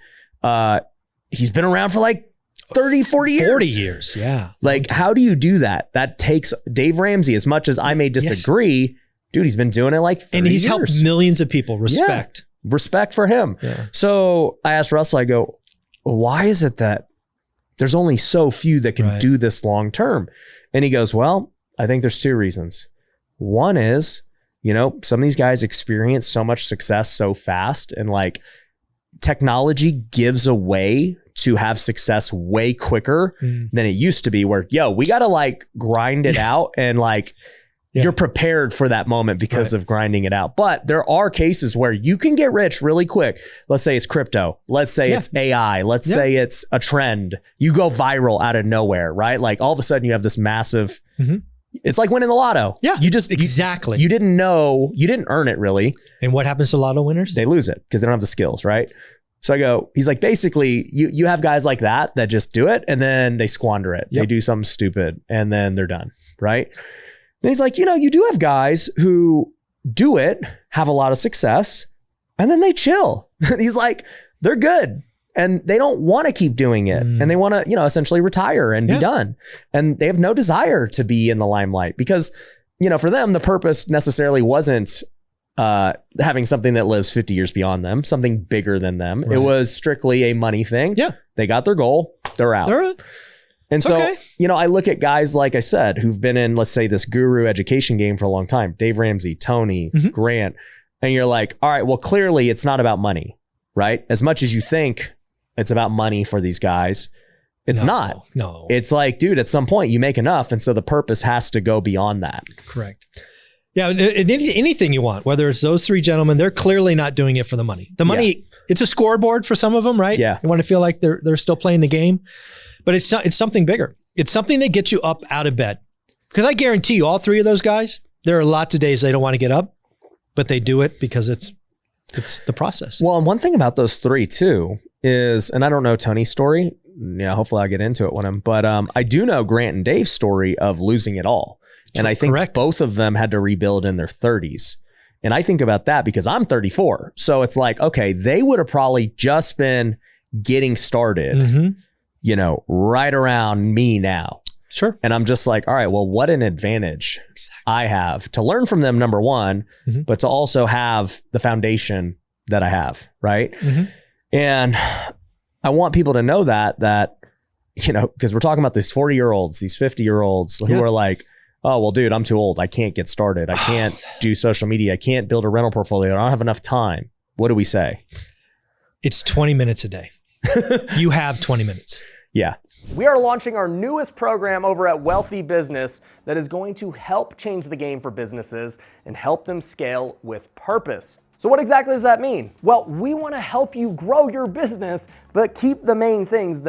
he's been around for like 30, 40 years. 40 years. Yeah. Like, how do you do that? That takes Dave Ramsey, as much as I may disagree, dude, he's been doing it like 30 and he's years. Helped millions of people. Respect. Yeah. Respect for him. Yeah. So I asked Russell, I go, why is it that there's only so few that can do this long term? And he goes, well, I think there's 2 reasons. One is, some of these guys experience so much success so fast, and like technology gives a way to have success way quicker than it used to be, where, we got to like grind it out and like, you're prepared for that moment because of grinding it out. But there are cases where you can get rich really quick. Let's say it's crypto. Let's say it's AI. Let's say it's a trend. You go viral out of nowhere, right? Like all of a sudden you have this massive, it's like winning the lotto. Yeah, you just, exactly. You didn't know, you didn't earn it really. And what happens to lotto winners? They lose it because they don't have the skills, right? So I go, he's like, basically you have guys like that just do it and then they squander it. They do something stupid and then they're done, right? And he's like, you do have guys who do it, have a lot of success, and then they chill. He's like, they're good and they don't want to keep doing it. And they want to, essentially retire and be done. And they have no desire to be in the limelight because, for them, the purpose necessarily wasn't having something that lives 50 years beyond them, something bigger than them. It was strictly a money thing. Yeah. They got their goal. They're out. And so, I look at guys, like I said, who've been in, let's say, this guru education game for a long time, Dave Ramsey, Tony, Grant, and you're like, all right, well, clearly it's not about money, right? As much as you think it's about money for these guys, it's not. No. It's like, dude, at some point you make enough. And so the purpose has to go beyond that. Correct. Yeah. And anything you want, whether it's those 3 gentlemen, they're clearly not doing it for the money. The money, it's a scoreboard for some of them, right? Yeah. You want to feel like they're still playing the game. But it's something bigger. It's something that gets you up out of bed. Because I guarantee you, all 3 of those guys, there are lots of days they don't want to get up, but they do it because it's the process. Well, and one thing about those 3 too is, and I don't know Tony's story. Hopefully I'll get into it with him. But I do know Grant and Dave's story of losing it all. And I think both of them had to rebuild in their 30s. And I think about that because I'm 34. So it's like, okay, they would have probably just been getting started. Right around me now. Sure. And I'm just like, all right, well, what an advantage I have to learn from them, number one, but to also have the foundation that I have, right? And I want people to know that, because we're talking about these 40-year-olds, these 50-year-olds who are like, oh, well, dude, I'm too old. I can't get started. I can't do social media. I can't build a rental portfolio. I don't have enough time. What do we say? It's 20 minutes a day. You have 20 minutes. Yeah. We are launching our newest program over at Wealthy Business that is going to help change the game for businesses and help them scale with purpose. So what exactly does that mean? Well, we want to help you grow your business, but keep the main things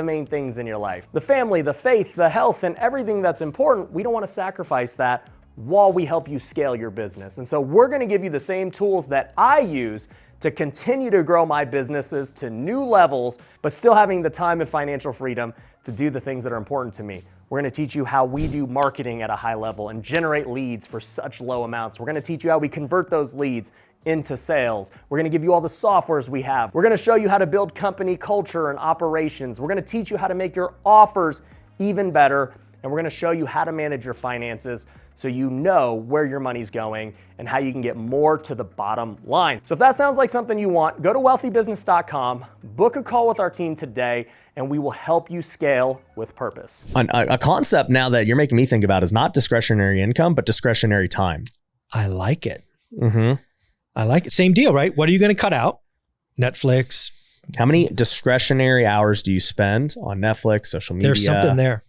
in your life. The family, the faith, the health, and everything that's important, we don't want to sacrifice that while we help you scale your business. And so we're going to give you the same tools that I use to continue to grow my businesses to new levels, but still having the time and financial freedom to do the things that are important to me. We're gonna teach you how we do marketing at a high level and generate leads for such low amounts. We're gonna teach you how we convert those leads into sales. We're gonna give you all the softwares we have. We're gonna show you how to build company culture and operations. We're gonna teach you how to make your offers even better. And we're gonna show you how to manage your finances so you know where your money's going and how you can get more to the bottom line. So if that sounds like something you want, go to wealthybusiness.com, book a call with our team today, and we will help you scale with purpose. A concept now that you're making me think about is not discretionary income, but discretionary time. I like it. Mm-hmm. I like it. Same deal, right? What are you going to cut out? Netflix. How many discretionary hours do you spend on Netflix, social media? There's something there.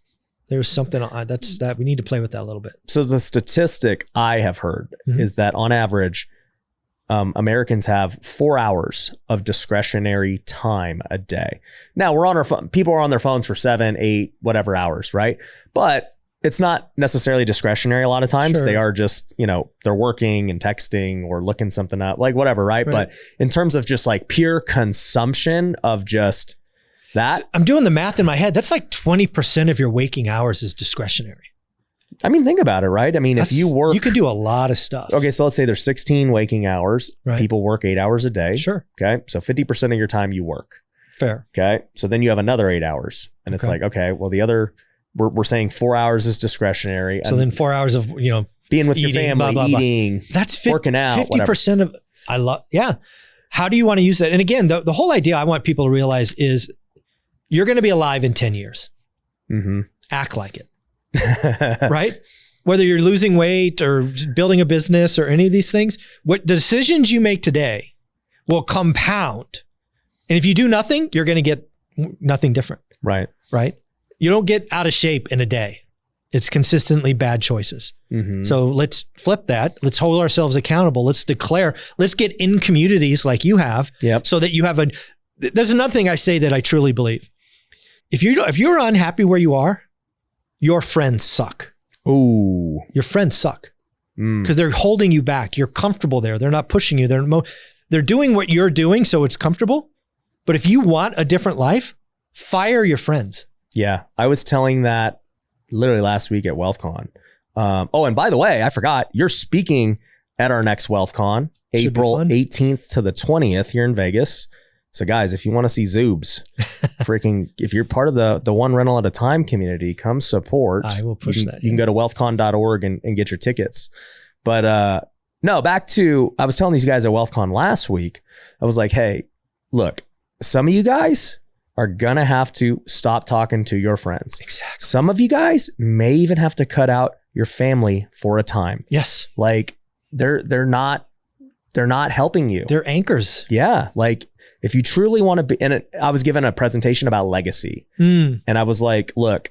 There's something that we need to play with that a little bit. So the statistic I have heard is that on average, Americans have 4 hours of discretionary time a day. Now we're on our phone. People are on their phones for 7, 8, whatever hours, right? But it's not necessarily discretionary a lot of times. Sure. They are just, they're working and texting or looking something up, like whatever, right? But in terms of just like pure consumption of just that. So I'm doing the math in my head. That's like 20% of your waking hours is discretionary. I mean, think about it, right? I mean, if you work, you could do a lot of stuff. Okay, so let's say there's 16 waking hours. Right. People work 8 hours a day. Sure. Okay, so 50% of your time you work. Fair. Okay, so then you have another 8 hours, and it's like, okay, well, the other, we're saying 4 hours is discretionary. So then 4 hours of being with eating, your family, blah, blah, blah. eating, that's working out, 50% of. I love. Yeah. How do you want to use that? And again, the whole idea I want people to realize is you're going to be alive in 10 years. Mm-hmm. Act like it. Right? Whether you're losing weight or building a business or any of these things, what the decisions you make today will compound. And if you do nothing, you're going to get nothing different. Right. Right? You don't get out of shape in a day. It's consistently bad choices. Mm-hmm. So let's flip that. Let's hold ourselves accountable. Let's declare, let's get in communities like you have so that you have there's another thing I say that I truly believe. If you're unhappy where you are, your friends suck. Ooh. Your friends suck because they're holding you back. You're comfortable there. They're not pushing you. They're doing what you're doing so it's comfortable. But if you want a different life, fire your friends. Yeah. I was telling that literally last week at WealthCon. And by the way, I forgot, you're speaking at our next WealthCon, April 18th to the 20th here in Vegas. So guys, if you want to see Zoobs, if you're part of the one rental at a time community, come support. I will push that. You can go to wealthcon.org and get your tickets. But no, back to, I was telling these guys at WealthCon last week, I was like, hey, look, some of you guys are going to have to stop talking to your friends. Exactly. Some of you guys may even have to cut out your family for a time. Yes. Like they're not helping you. They're anchors. Yeah. Like if you truly want to be in it, I was given a presentation about legacy and I was like, look,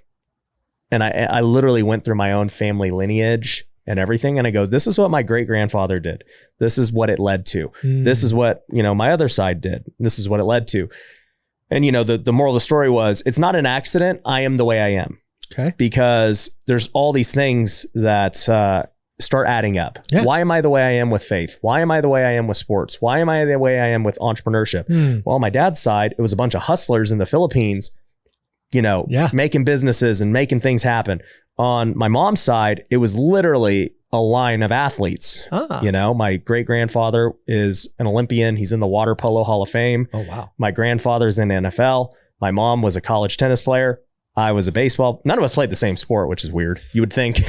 and I literally went through my own family lineage and everything. And I go, this is what my great grandfather did. This is what it led to. This is what, my other side did. This is what it led to. And, the moral of the story was, it's not an accident. I am the way I am. Okay. Because there's all these things that start adding up. Yeah. Why am I the way I am with faith? Why am I the way I am with sports? Why am I the way I am with entrepreneurship? Well, on my dad's side, it was a bunch of hustlers in the Philippines, making businesses and making things happen. On my mom's side, it was literally a line of athletes. My great grandfather is an Olympian. He's in the Water Polo Hall of Fame. Oh, wow. My grandfather's in the NFL. My mom was a college tennis player. I was a baseball. None of us played the same sport, which is weird. You would think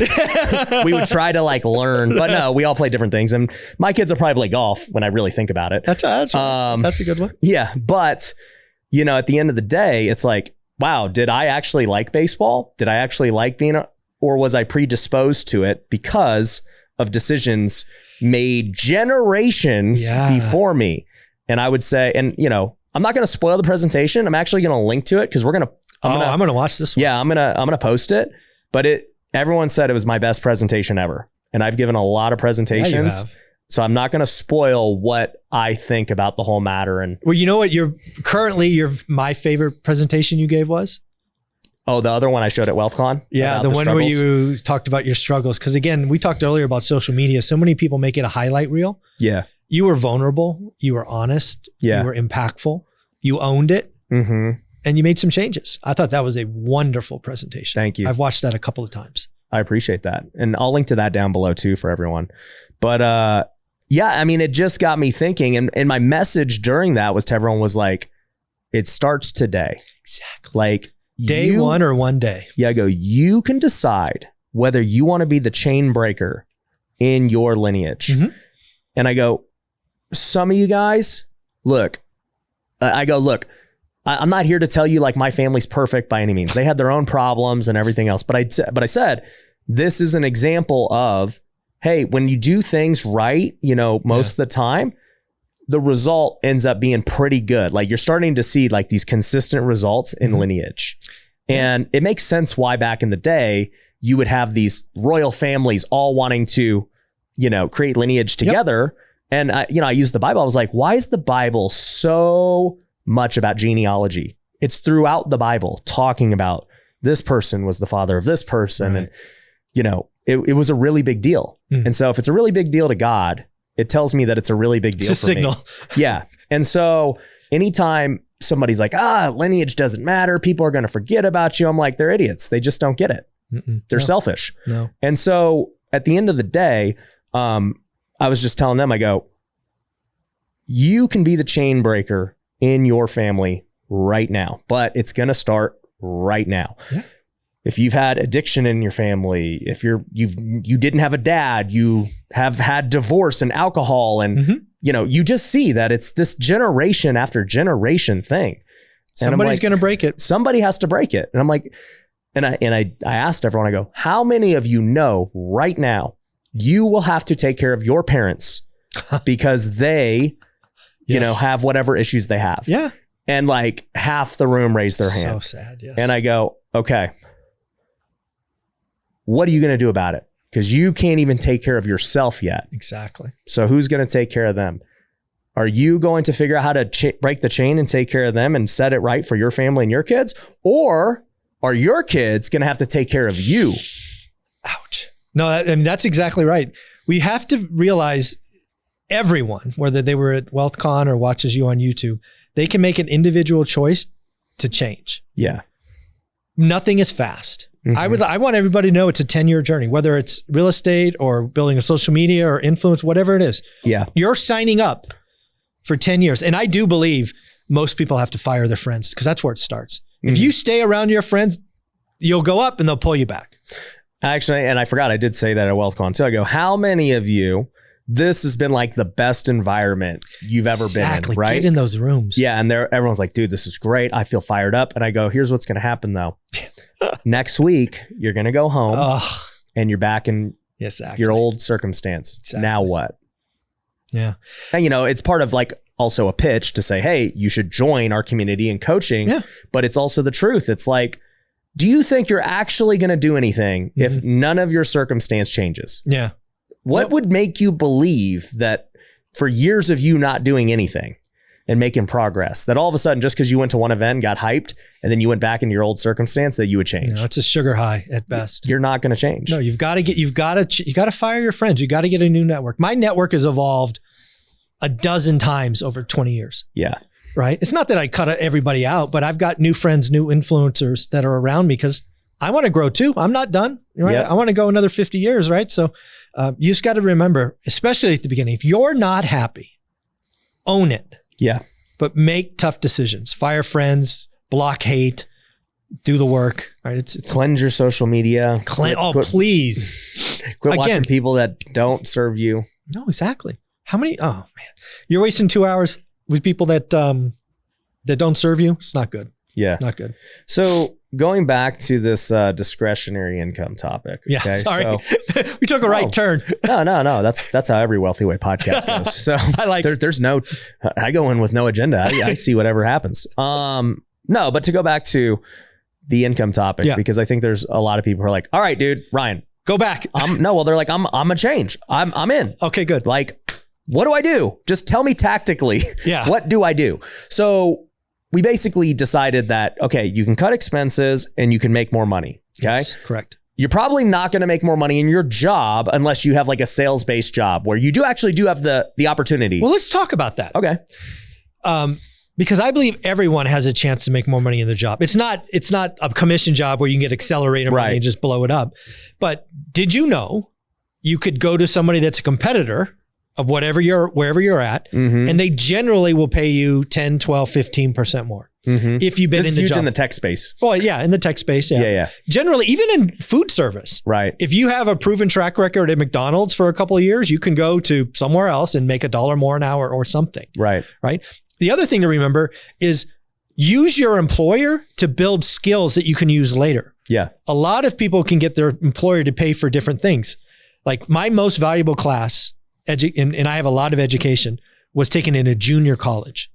we would try to learn, but no, we all play different things. And my kids will probably play golf when I really think about it. That's a good one. Yeah. But, at the end of the day, it's like, wow, did I actually like baseball? Did I actually like or was I predisposed to it because of decisions made generations before me? And I would say, and I'm not going to spoil the presentation. I'm actually going to link to it because I'm going to watch this one. Yeah, I'm going to post it. But everyone said it was my best presentation ever. And I've given a lot of presentations. Yeah, so I'm not going to spoil what I think about the whole matter. And well, you know what my favorite presentation you gave was? Oh, the other one I showed at WealthCon? Yeah, the one struggles? Where you talked about your struggles. Because again, we talked earlier about social media. So many people make it a highlight reel. Yeah. You were vulnerable. You were honest. Yeah. You were impactful. You owned it. Mm-hmm. And you made some changes. I thought that was a wonderful presentation. Thank you. I've watched that a couple of times. I appreciate that. And I'll link to that down below too for everyone. But yeah, I mean, it just got me thinking. And my message during that was to everyone was like, it starts today. Exactly. Like Day one or one day. Yeah, I go, you can decide whether you want to be the chain breaker in your lineage. Mhm. And I go, some of you guys, look, I'm not here to tell you like my family's perfect by any means. They had their own problems and everything else. But I said, this is an example of, hey, when you do things right, most of the time, the result ends up being pretty good. Like you're starting to see like these consistent results in lineage. And it makes sense why back in the day, you would have these royal families all wanting to, create lineage together. Yep. And I used the Bible. I was like, why is the Bible so much about genealogy? It's throughout the Bible talking about this person was the father of this person. Right. And, it was a really big deal. And so if it's a really big deal to God, it tells me that it's a really big deal it's a for signal. me. Yeah. And so anytime somebody's like, lineage doesn't matter, people are going to forget about you, I'm like, they're idiots. They just don't get it. They're selfish. No. And so at the end of the day, I was just telling them, I go, you can be the chain breaker in your family right now, but it's going to start right now. Yeah. If you've had addiction in your family, if you didn't have a dad, you have had divorce and alcohol, and you just see that it's this generation after generation thing. Somebody's going to break it. Somebody has to break it. And I'm like, and I asked everyone, I go, how many of you know right now you will have to take care of your parents because they, have whatever issues they have. Yeah. And like half the room raised their hand. So sad. Yes. And I go, okay, what are you going to do about it? Because you can't even take care of yourself yet. Exactly. So who's going to take care of them? Are you going to figure out how to break the chain and take care of them and set it right for your family and your kids? Or are your kids going to have to take care of you? Ouch. No, that's exactly right. We have to realize everyone, whether they were at WealthCon or watches you on YouTube, they can make an individual choice to change. Yeah. Nothing is fast. I want everybody to know it's a 10-year journey, whether it's real estate or building a social media or influence, whatever it is. Yeah. You're signing up for 10 years. And I do believe most people have to fire their friends because that's where it starts. If you stay around your friends, you'll go up and they'll pull you back. Actually, and I forgot, I did say that at WealthCon too. I go, how many of you, this has been like the best environment you've ever been in, right? Get in those rooms. Yeah. And everyone's like, dude, this is great. I feel fired up. And I go, here's what's going to happen though. Next week, you're going to go home and you're back in your old circumstance. Exactly. Now what? Yeah. And it's part of like also a pitch to say, hey, you should join our community and coaching, but it's also the truth. It's like, do you think you're actually going to do anything if none of your circumstance changes? Yeah. What would make you believe that for years of you not doing anything and making progress, that all of a sudden, just because you went to one event, got hyped, and then you went back into your old circumstance, that you would change? No, it's a sugar high at best. You're not going to change. No, you got to fire your friends. You got to get a new network. My network has evolved a dozen times over 20 years. Yeah. Right. It's not that I cut everybody out, but I've got new friends, new influencers that are around me because I want to grow too. I'm not done. Right. Yep. I want to go another 50 years. Right. So you just got to remember, especially at the beginning, if you're not happy, own it. Yeah. But make tough decisions. Fire friends, block hate, do the work. Right. It's cleanse your social media. Please. Quit watching people that don't serve you. No, exactly. How many? Oh man, you're wasting 2 hours with people that don't serve you. It's not good. Yeah. Not good. So going back to this discretionary income topic. Yeah. Okay? Sorry. So, we took a right turn. No. That's how every Wealthy Way podcast goes. So I go in with no agenda. I see whatever happens. No, but to go back to the income topic, because I think there's a lot of people who are like, all right, dude, Ryan, go back. They're like, I'm a change. I'm in. Okay, good. Like, what do I do? Just tell me tactically. Yeah. What do I do? So we basically decided that, okay, you can cut expenses and you can make more money. Okay. Yes, correct. you're probably not going to make more money in your job unless you have like a sales-based job where you do have the opportunity. Well, let's talk about that. Okay. Because I believe everyone has a chance to make more money in their job. It's not a commission job where you can get accelerator money and just blow it up. But did you know you could go to somebody that's a competitor of wherever you're at, and they generally will pay you 10, 12, 15% more if you've been this in the huge job. in the tech space. Well, yeah, in the tech space, yeah. Yeah. Generally, even in food service, right? If you have a proven track record at McDonald's for a couple of years, you can go to somewhere else and make $1 more an hour or something. Right. The other thing to remember is use your employer to build skills that you can use later. Yeah. A lot of people can get their employer to pay for different things. Like my most valuable class, and I have a lot of education, was taken in a junior college,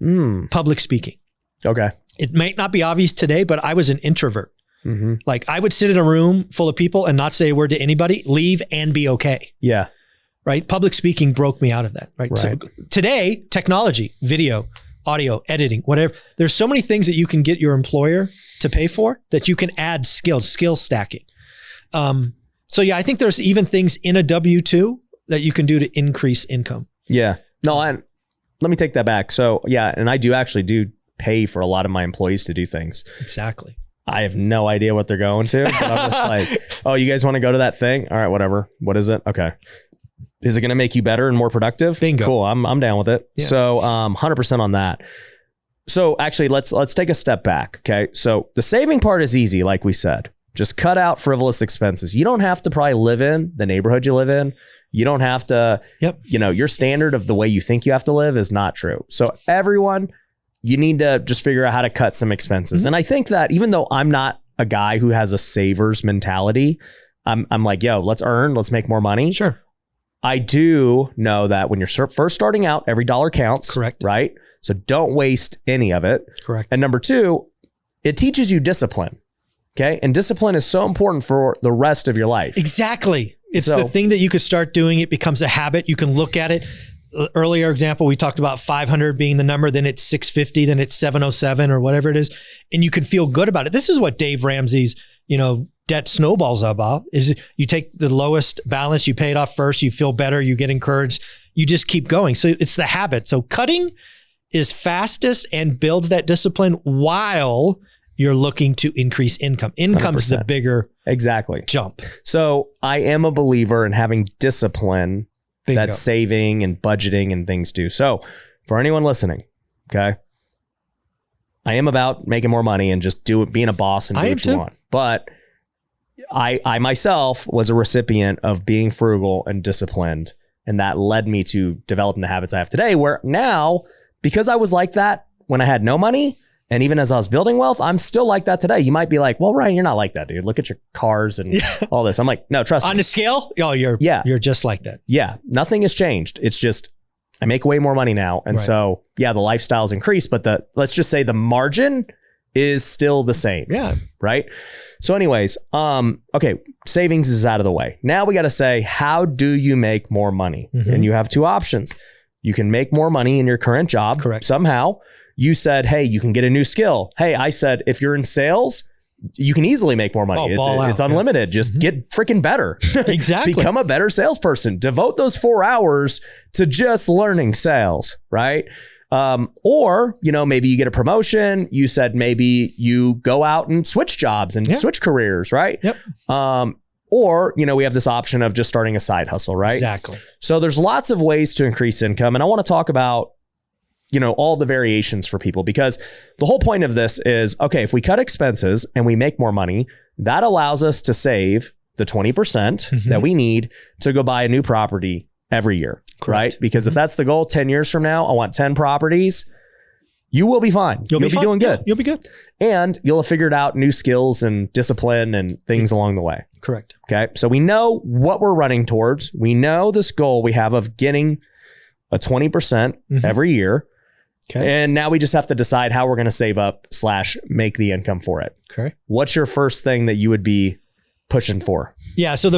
public speaking. Okay. It might not be obvious today, but I was an introvert. Like I would sit in a room full of people and not say a word to anybody, leave and be okay. Yeah. Right. Public speaking broke me out of that. Right. So today, technology, video, audio, editing, whatever. There's so many things that you can get your employer to pay for that you can add skill stacking. So yeah, I think there's even things in a W-2 that you can do to increase income. Yeah. No, let me take that back. So yeah, and I do pay for a lot of my employees to do things. Exactly. I have no idea what they're going to, but I'm just like, oh, you guys want to go to that thing? All right, whatever. What is it? Okay. Is it going to make you better and more productive? Bingo. Cool. I'm down with it. Yeah. So 100% on that. So actually, let's take a step back. Okay. So the saving part is easy, like we said. Just cut out frivolous expenses. You don't have to probably live in the neighborhood you live in. You don't have to, your standard of the way you think you have to live is not true. So everyone, you need to just figure out how to cut some expenses. And I think that even though I'm not a guy who has a saver's mentality, I'm like, let's make more money. Sure. I do know that when you're first starting out, every dollar counts. Correct. Right? So don't waste any of it. Correct. And number two, it teaches you discipline. Okay. And discipline is so important for the rest of your life. Exactly. It's the thing that you could start doing. It becomes a habit. You can look at it. Earlier example, we talked about 500 being the number, then it's 650, then it's 707 or whatever it is. And you can feel good about it. This is what Dave Ramsey's, debt snowballs about, is you take the lowest balance, you pay it off first, you feel better, you get encouraged, you just keep going. So it's the habit. So cutting is fastest and builds that discipline while you're looking to increase income. Income is the bigger jump. So I am a believer in having discipline. Bingo. That saving and budgeting and things do. So for anyone listening, okay, I am about making more money and just being a boss and do what you want. But I myself was a recipient of being frugal and disciplined. And that led me to developing the habits I have today, where now, because I was like that when I had no money, and even as I was building wealth, I'm still like that today. You might be like, well, Ryan, you're not like that, dude. Look at your cars and all this. I'm like, no, trust me. On the scale, you're just like that. Yeah, nothing has changed. It's just I make way more money now. And so, the lifestyle's increased, but let's just say the margin is still the same. Yeah. Right. So anyways, okay, savings is out of the way. Now we got to say, how do you make more money? And you have two options. You can make more money in your current job. Correct. Somehow. You said, hey, you can get a new skill. Hey, I said, if you're in sales, you can easily make more money. It's unlimited. Just get freaking better. Exactly. Become a better salesperson. Devote those 4 hours to just learning sales, right? Or, maybe you get a promotion. You said maybe you go out and switch jobs and switch careers, right? Yep. Or, we have this option of just starting a side hustle, right? Exactly. So there's lots of ways to increase income. And I want to talk about all the variations for people, because the whole point of this is, okay, if we cut expenses and we make more money, that allows us to save the 20% that we need to go buy a new property every year, right? Because if that's the goal, 10 years from now, I want 10 properties, you will be fine. You'll be doing good. Yeah, you'll be good. And you'll have figured out new skills and discipline and things along the way. Correct. Okay. So we know what we're running towards. We know this goal we have of getting a 20% every year. Okay. And now we just have to decide how we're going to save up / make the income for it. Okay. What's your first thing that you would be pushing for? Yeah. So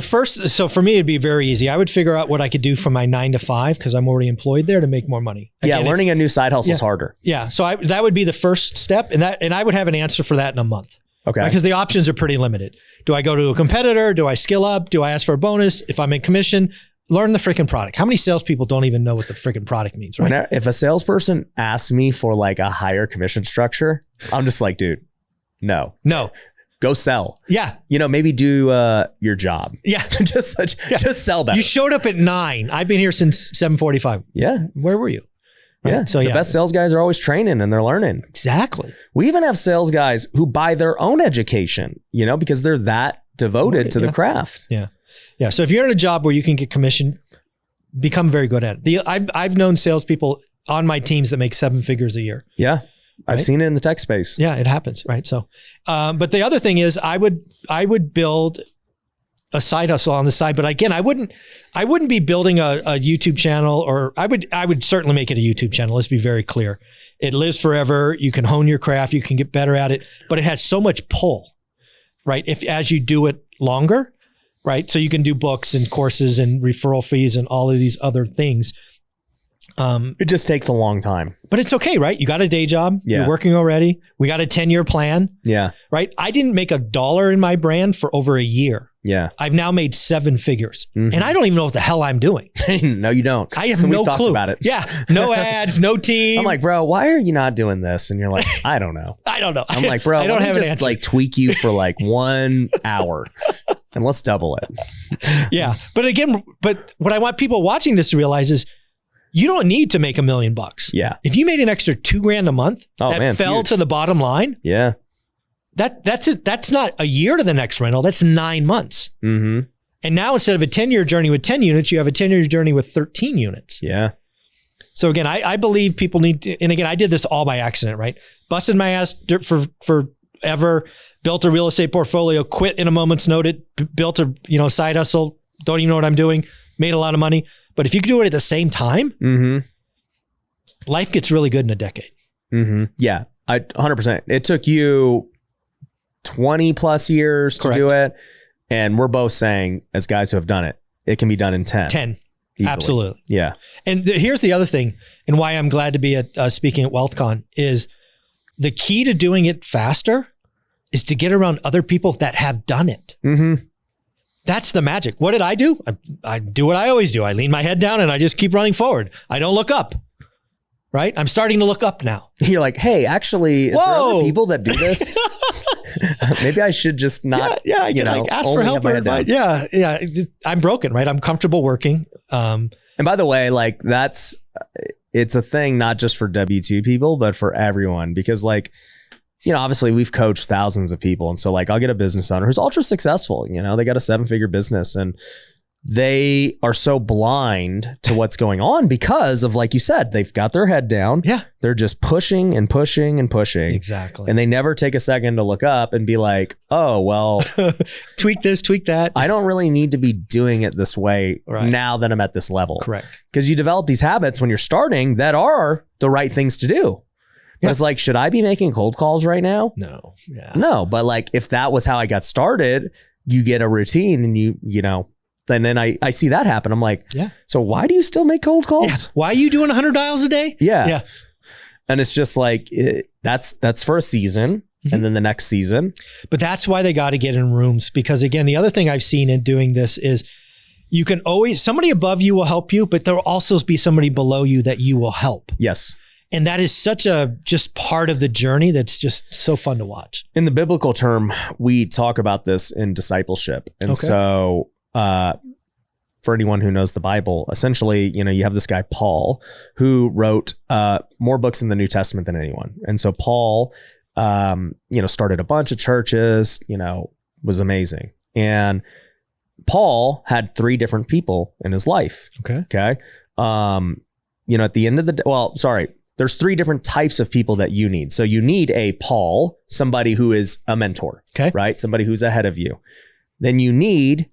for me, it'd be very easy. I would figure out what I could do from my 9 to 5, because I'm already employed there, to make more money. Again, learning a new side hustle is harder. Yeah. So that would be the first step. And I would have an answer for that in a month. Okay. Because the options are pretty limited. Do I go to a competitor? Do I skill up? Do I ask for a bonus? If I'm in commission, learn the freaking product. How many salespeople don't even know what the freaking product means, right? If a salesperson asks me for like a higher commission structure, I'm just like, dude, no. Go sell. Yeah. Maybe do your job. Yeah. just sell better. You showed up at 9. I've been here since 7:45. Yeah. Where were you? Yeah. Right. So the best sales guys are always training and they're learning. Exactly. We even have sales guys who buy their own education, because they're that devoted to the craft. Yeah. Yeah. So if you're in a job where you can get commission, become very good at it. I've known salespeople on my teams that make 7 figures a year. Yeah. I've seen it in the tech space. Yeah, it happens. Right. So, but the other thing is I would build a side hustle on the side, but again, I wouldn't be building a YouTube channel, or I would certainly make it a YouTube channel. Let's be very clear. It lives forever. You can hone your craft. You can get better at it, but it has so much pull, right? As you do it longer, right? So you can do books and courses and referral fees and all of these other things. It just takes a long time, but it's okay, right? You got a day job. Yeah. You're working already. We got a 10-year plan. Yeah. Right. I didn't make $1 in my brand for over a year. Yeah. I've now made 7 figures and I don't even know what the hell I'm doing. No, you don't. I have no We've talked clue about it. Yeah. No ads, no team. I'm like, bro, why are you not doing this? And you're like, I don't know. I don't know. I'm like, bro, I don't have an just answer. like tweak you for like 1 hour and let's double it. Yeah. But again, what I want people watching this to realize is you don't need to make $1 million. Yeah. If you made an extra $2,000 a month that fell huge. to the bottom line. Yeah. That's it. That's not a year to the next rental. That's 9 months. Mm-hmm. And now instead of a 10-year journey with 10 units, you have a 10-year journey with 13 units. Yeah. So again, I believe people need to, and again, I did this all by accident, right? Busted my ass for forever, built a real estate portfolio, quit in a moment's notice, built a side hustle, don't even know what I'm doing, made a lot of money. But if you could do it at the same time, life gets really good in a decade. Mm-hmm. Yeah, 100%. It took you 20 plus years to do it. And we're both saying, as guys who have done it, it can be done in 10. 10. Easily. Absolutely. Yeah. And here's the other thing, and why I'm glad to be speaking at WealthCon, is the key to doing it faster is to get around other people that have done it. Mm-hmm. That's the magic. What did I do? I do what I always do. I lean my head down and I just keep running forward. I don't look up. Right? I'm starting to look up now. You're like, hey, actually, is there other people that do this? Maybe I should just not. Yeah. I can ask for help. Yeah. I'm broken, right? I'm comfortable working. And by the way, like it's a thing not just for W-2 people, but for everyone, because obviously we've coached thousands of people. And so I'll get a business owner who's ultra successful, they got a 7-figure business and they are so blind to what's going on because of, like you said, they've got their head down. Yeah. They're just pushing and pushing and pushing. Exactly. And they never take a second to look up and be like, oh, well, tweak this, tweak that. I don't really need to be doing it this way now that I'm at this level. Correct. Because you develop these habits when you're starting that are the right things to do. But it's like, should I be making cold calls right now? No. Yeah. No. But if that was how I got started, you get a routine and and then I see that happen. I'm like, so why do you still make cold calls? Yeah. Why are you doing 100 dials a day? Yeah. Yeah. And it's just that's for a season and then the next season. But that's why they got to get in rooms, because again, the other thing I've seen in doing this is you can always, somebody above you will help you, but there will also be somebody below you that you will help. Yes. And that is such a just part of the journey that's just so fun to watch. In the biblical term, we talk about this in discipleship. And so for anyone who knows the Bible, essentially, you have this guy, Paul, who wrote more books in the New Testament than anyone. And so Paul, started a bunch of churches, was amazing. And Paul had 3 different people in his life. Okay. At the end of the day, there's 3 different types of people that you need. So you need a Paul, somebody who is a mentor, right? Somebody who's ahead of you. Then you need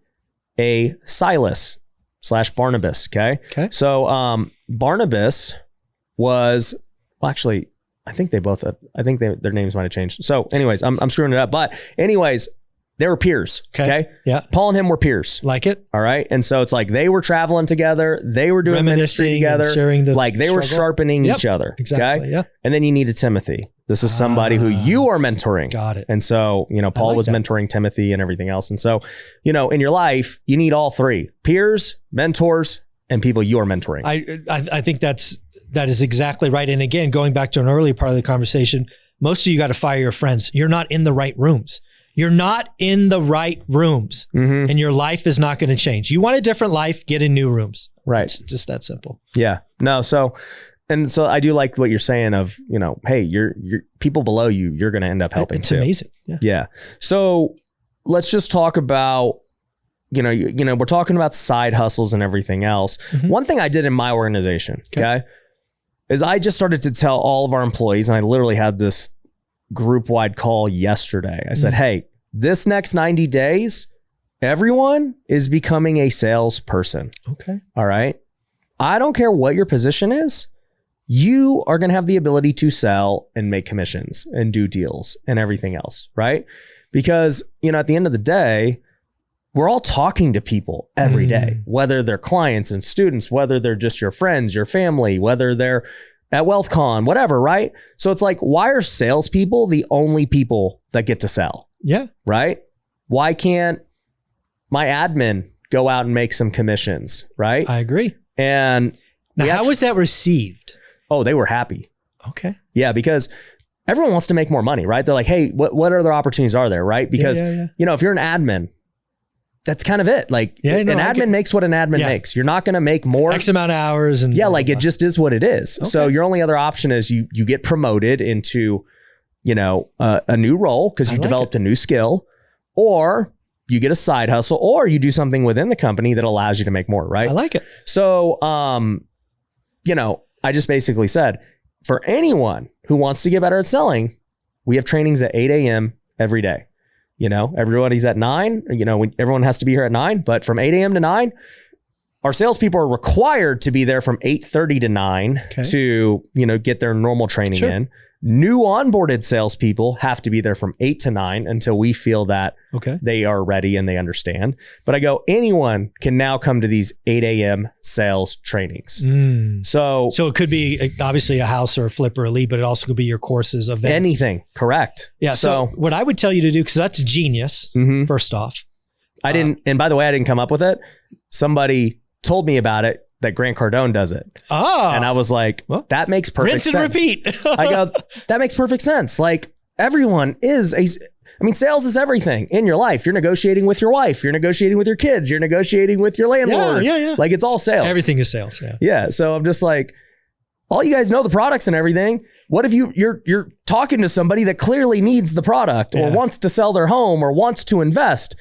a Silas / Barnabas. Okay. So Barnabas was, actually, I think their names might have changed. So anyways, I'm screwing it up. But anyways, they were peers. Okay. Yeah. Paul and him were peers. Like it. All right. And so it's they were traveling together. They were doing ministry together. Sharing the they were sharpening each other. Exactly. Okay. Yeah. And then you needed Timothy, This is somebody who you are mentoring. Got it. And so, Paul was mentoring Timothy and everything else. And so, in your life, you need all three: peers, mentors, and people you are mentoring. I think that is exactly right. And again, going back to an earlier part of the conversation, most of you got to fire your friends. You're not in the right rooms. You're not in the right rooms, and your life is not going to change. You want a different life, get in new rooms. Right. It's just that simple. Yeah. No. So I do like what you're saying of, hey, you're people below you, you're going to end up helping It's too. amazing. Yeah. So let's just talk about, we're talking about side hustles and everything else. One thing I did in my organization, okay, is I just started to tell all of our employees, and I literally had this group-wide call yesterday. I said, hey, this next 90 days, everyone is becoming a salesperson. Okay. All right. I don't care what your position is. You are going to have the ability to sell and make commissions and do deals and everything else, right? Because, at the end of the day, we're all talking to people every day, whether they're clients and students, whether they're just your friends, your family, whether they're at WealthCon, whatever, right? So it's like, why are salespeople the only people that get to sell? Yeah. Right? Why can't my admin go out and make some commissions, right? I agree. And now, how was that received? Oh, they were happy. Okay. Yeah, because everyone wants to make more money, right? They're like, hey, what other opportunities are there, right? Because, if you're an admin, that's kind of it. Like an admin makes what an admin makes. You're not going to make more. X amount of hours. And it just is what it is. Okay. So your only other option is you get promoted into, a new role because you developed a new skill, or you get a side hustle, or you do something within the company that allows you to make more, right? I like it. So, I just basically said, for anyone who wants to get better at selling, we have trainings at 8 a.m. every day. Everybody's at 9, everyone has to be here at 9, but from 8 a.m. to 9, our salespeople are required to be there from 8:30 to 9 to, get their normal training in. New onboarded salespeople have to be there from 8 to 9 until we feel that they are ready and they understand. But I go, anyone can now come to these 8 a.m. sales trainings. So it could be obviously a house or a flip or a lead, but it also could be your courses, events. Anything. Correct. Yeah. So what I would tell you to do, because that's genius, first off. And by the way, I didn't come up with it. Somebody told me about it, that Grant Cardone does it. And I was like, that makes perfect sense. Rinse and repeat. I go, that makes perfect sense. Like everyone is sales is everything in your life. You're negotiating with your wife. You're negotiating with your kids. You're negotiating with your landlord. Yeah. Like it's all sales. Everything is sales. Yeah. Yeah. So I'm just like, all you guys know the products and everything. What if you're talking to somebody that clearly needs the product or wants to sell their home or wants to invest?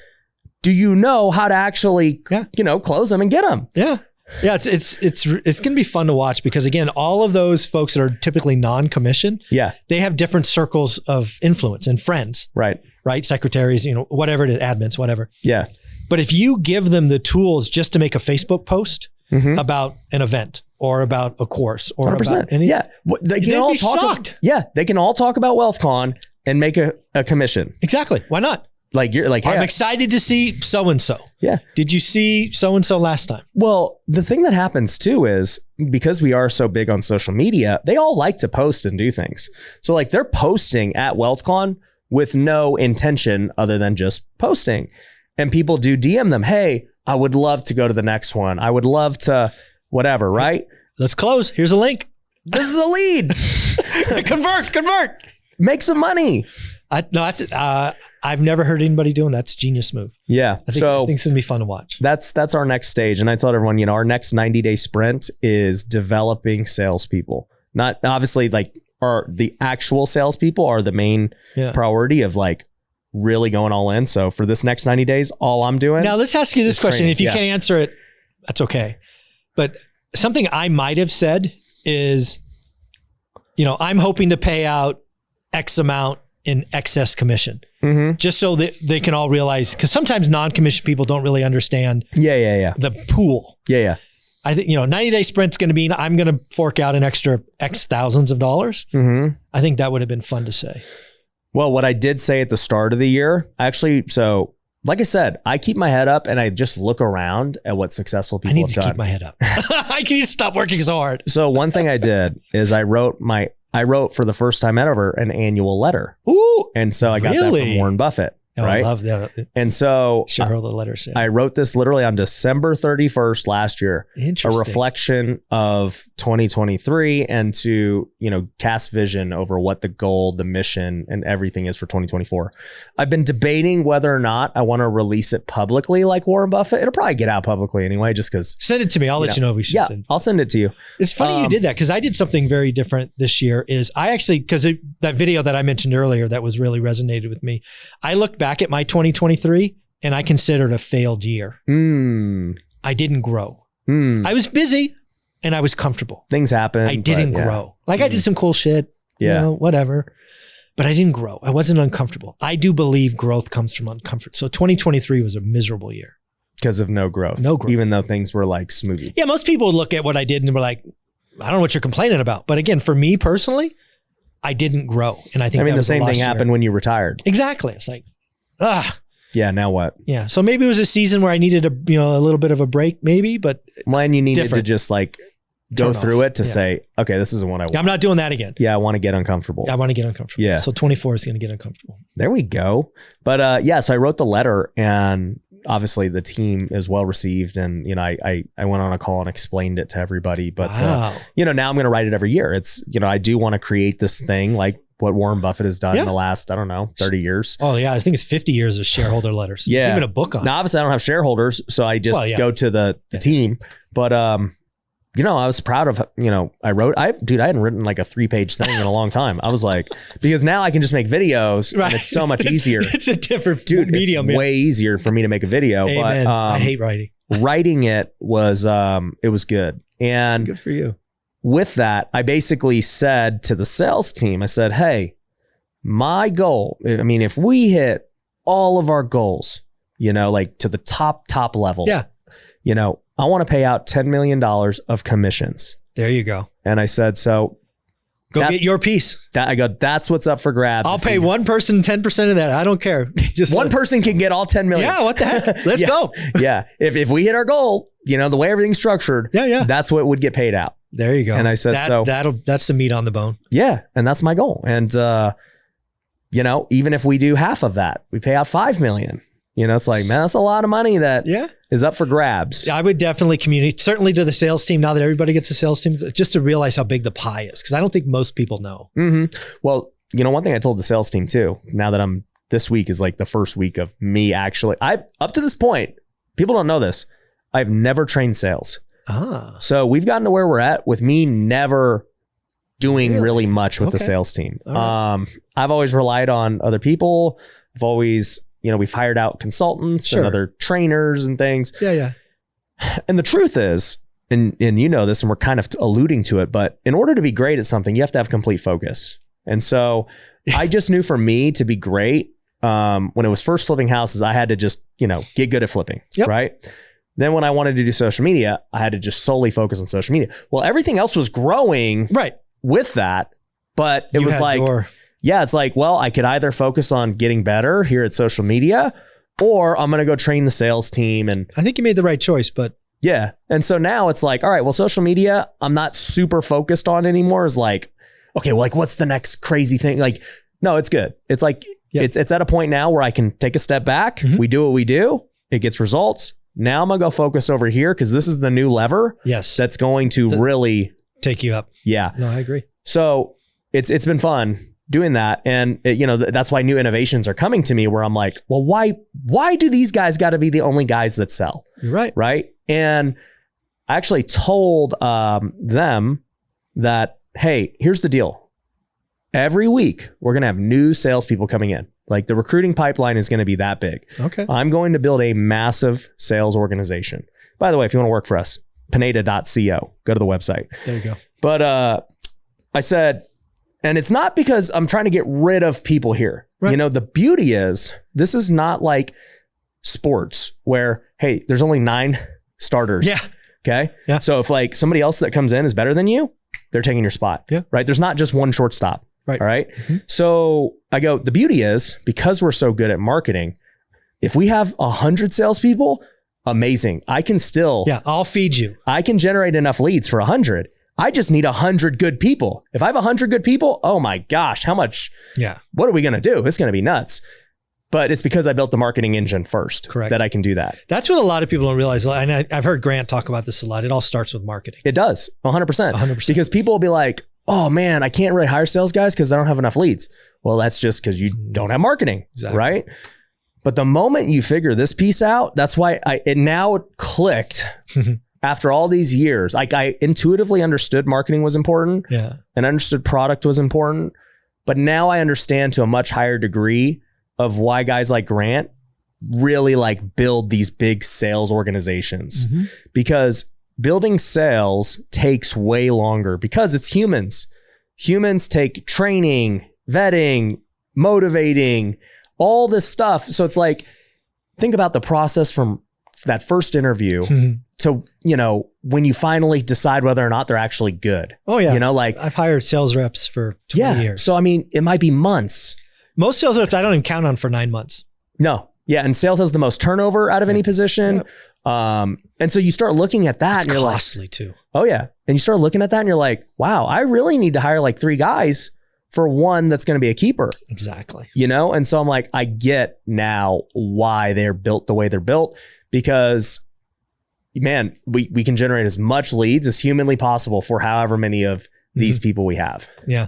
Do you know how to actually, close them and get them? Yeah. Yeah, it's going to be fun to watch because again, all of those folks that are typically non-commissioned, they have different circles of influence and friends, right? Secretaries, whatever it is, admins, whatever. Yeah. But if you give them the tools just to make a Facebook post about an event or about a course or 100%. about anything, they can all talk. They can all talk about WealthCon and make a commission. Exactly. Why not? Like you're like, hey, I'm excited to see so-and-so. Yeah. Did you see so-and-so last time? Well, the thing that happens too is because we are so big on social media, they all like to post and do things. So like they're posting at WealthCon with no intention other than just posting. And people do DM them. Hey, I would love to go to the next one. I would love to whatever, right? Let's close. Here's a link. This is a lead. Convert. Make some money. I've never heard anybody doing that's a genius move. Yeah. I think it's going to be fun to watch. That's our next stage. And I told everyone, our next 90-day sprint is developing salespeople. Not obviously like the actual salespeople are the main priority of like really going all in. So for this next 90 days, all I'm doing. Now let's ask you this question. Training. If you can't answer it, that's okay. But something I might have said is, I'm hoping to pay out X amount in excess commission, just so that they can all realize, because sometimes non-commissioned people don't really understand the pool. Yeah. I think, 90-day sprint's going to be, I'm going to fork out an extra X thousands of dollars. I think that would have been fun to say. Well, what I did say at the start of the year, actually, so like I said, I keep my head up and I just look around at what successful people have done. I need to keep my head up. I can't stop working so hard. So one thing I did is I wrote my I wrote for the first time ever an annual letter. Ooh, And so I got that from Warren Buffett. oh, Right. I love that. And so Shareholder letters. Yeah. I wrote this literally on December 31st last year, a Interesting. reflection of 2023 and to, cast vision over what the goal, the mission and everything is for 2024. I've been debating whether or not I want to release it publicly like Warren Buffett. It'll probably get out publicly anyway, just because. Send it to me. I'll let you know if we should. Yeah, Send. I'll send it to you. It's funny you did that because I did something very different this year. Is I actually, because that video that I mentioned earlier that was really resonated with me, I looked back at my 2023 and I considered a failed year. I didn't grow. I was busy and I was comfortable. Things happen. I didn't grow. Like I did some cool shit, whatever, but I didn't grow. I wasn't uncomfortable. I do believe growth comes from uncomfort. So 2023 was a miserable year. Because of no growth. No growth. Even though things were like smooth. Yeah, most people would look at what I did and were like, I don't know what you're complaining about. But again, for me personally, I didn't grow. And I think the same thing happened when you retired. Exactly. It's like, Yeah, now what? Yeah. So maybe it was a season where I needed a little bit of a break, maybe, but when you needed different. to just like go through it to say, okay, this isn't what I want. I'm not doing that again. Yeah, I want to get uncomfortable. I want to get uncomfortable. Yeah. So 24 is going to get uncomfortable. There we go. But so I wrote the letter and obviously the team is well received. And, I went on a call and explained it to everybody. But, Wow. Now I'm going to write it every year. It's, I do want to create this thing like what Warren Buffett has done in the last, 30 years. Oh, yeah. I think it's 50 years of shareholder letters. Yeah. There's even a book on it. Now, obviously, I don't have shareholders, so I just go to the team. But, I was proud of, I hadn't written like a 3-page thing in a long time. I was like, because now I can just make videos and it's so much easier. It's a different medium. It's way easier for me to make a video. Amen. But I hate writing. Writing it was, it was good. And good for you. With that, I basically said to the sales team, I said, hey, my goal, if we hit all of our goals, like to the top level, I want to pay out $10 million of commissions. There you go. And I said, so go get your piece. That's what's up for grabs. I'll pay one person 10% of that. I don't care. Just one person can get all 10 million. Yeah. What the heck? Let's go. Yeah. If we hit our goal, the way everything's structured, that's what would get paid out. There you go. And I said, that's the meat on the bone. Yeah. And that's my goal. And, even if we do half of that, we pay out 5 million. It's like, man, that's a lot of money that is up for grabs. I would definitely communicate, certainly to the sales team, now that everybody gets a sales team, just to realize how big the pie is. Because I don't think most people know. Mm-hmm. Well, one thing I told the sales team too, now that this week is like the first week of me actually, up to this point, people don't know this, I've never trained sales. So we've gotten to where we're at with me never doing really much with the sales team. Right. I've always relied on other people. I've always, we've hired out consultants and other trainers and things. Yeah. And the truth is, and this, and we're kind of alluding to it, but in order to be great at something, you have to have complete focus. And so I just knew for me to be great, when it was first flipping houses, I had to just, get good at flipping. Yep. Right. Then when I wanted to do social media, I had to just solely focus on social media. Well, everything else was growing with that, but it was like, it's like, well, I could either focus on getting better here at social media, or I'm going to go train the sales team. And I think you made the right choice, but yeah. And so now it's like, all right, well, social media, I'm not super focused on anymore. Is like, okay, well, like what's the next crazy thing? Like, no, it's good. It's like, it's at a point now where I can take a step back. Mm-hmm. We do what we do. It gets results. Now I'm going to go focus over here because this is the new lever. Yes. That's going to really take you up. Yeah. No, I agree. So it's been fun doing that. And that's why new innovations are coming to me where I'm like, well, why do these guys got to be the only guys that sell? You're right. Right. And I actually told them that, hey, here's the deal. Every week we're going to have new salespeople coming in. Like the recruiting pipeline is going to be that big. Okay. I'm going to build a massive sales organization. By the way, if you want to work for us, Pineda.co, go to the website. There you go. But I said, and it's not because I'm trying to get rid of people here. Right. The beauty is this is not like sports where, hey, there's only 9 starters. Yeah. Okay. Yeah. So if like somebody else that comes in is better than you, they're taking your spot. Yeah. Right. There's not just one shortstop. Right. All right. Mm-hmm. So I go, the beauty is because we're so good at marketing, if we have 100 salespeople, amazing. I can still, I'll feed you. I can generate enough leads for 100. I just need 100 good people. If I have 100 good people, oh my gosh, how much? Yeah. What are we going to do? It's going to be nuts. But it's because I built the marketing engine first. Correct. That I can do that. That's what a lot of people don't realize. And I've heard Grant talk about this a lot. It all starts with marketing. It does. 100%. 100%. Because people will be like, oh man, I can't really hire sales guys because I don't have enough leads. Well, that's just because you don't have marketing. Exactly. Right? But the moment you figure this piece out, that's why it now clicked. After all these years, like I intuitively understood marketing was important, and understood product was important. But now I understand to a much higher degree of why guys like Grant really like build these big sales organizations, because building sales takes way longer because it's humans. Humans take training, vetting, motivating, all this stuff. So it's like, think about the process from that first interview to, you know, when you finally decide whether or not they're actually good. Oh yeah. You know, like I've hired sales reps for 20 years. So, I mean, it might be months. Most sales reps I don't even count on for 9 months. No. Yeah. And sales has the most turnover out of any position. And so you start looking at that and you're costly like, too. Oh yeah. And you start looking at that and you're like, wow, I really need to hire like 3 guys for one that's going to be a keeper. Exactly. You know? And so I'm like, I get now why they're built the way they're built, because man, we can generate as much leads as humanly possible for however many of these people we have. Yeah.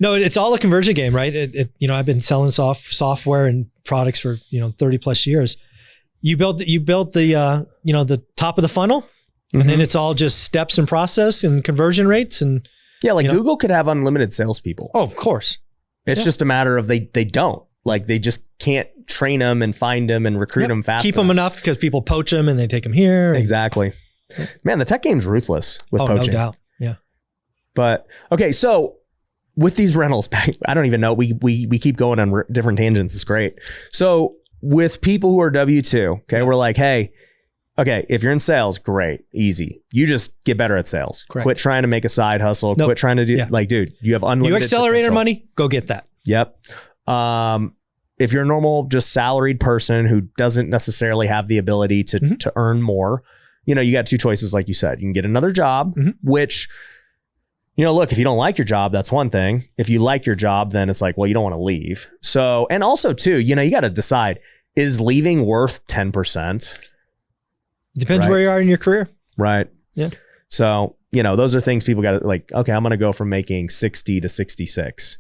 No, it's all a conversion game, right? You know, I've been selling software and products for, 30 plus years. You built the, the top of the funnel, and then it's all just steps and process and conversion rates. And yeah, like Google could have unlimited salespeople. Oh, of course. It's just a matter of they don't. Like they just can't train them and find them and recruit them fast. Keep them enough because people poach them and they take them here. Exactly. Man, the tech game's ruthless with poaching. No doubt. Yeah. But okay, so with these rentals, I don't even know. We keep going on different tangents. It's great. So with people who are W-2, okay, we're like, hey, okay, if you're in sales, great, easy. You just get better at sales. Correct. Quit trying to make a side hustle. Quit trying to do like, dude, you have unlimited You accelerator potential. money, go get that. Yep. If you're a normal, just salaried person who doesn't necessarily have the ability to earn more, you got 2 choices. Like you said, you can get another job, which, look, if you don't like your job, that's one thing. If you like your job, then it's like, well, you don't want to leave. So, and also too, you got to decide, is leaving worth 10%? Depends where you are in your career. Right. Yeah. So, those are things people got to like, okay, I'm going to go from making 60 to 66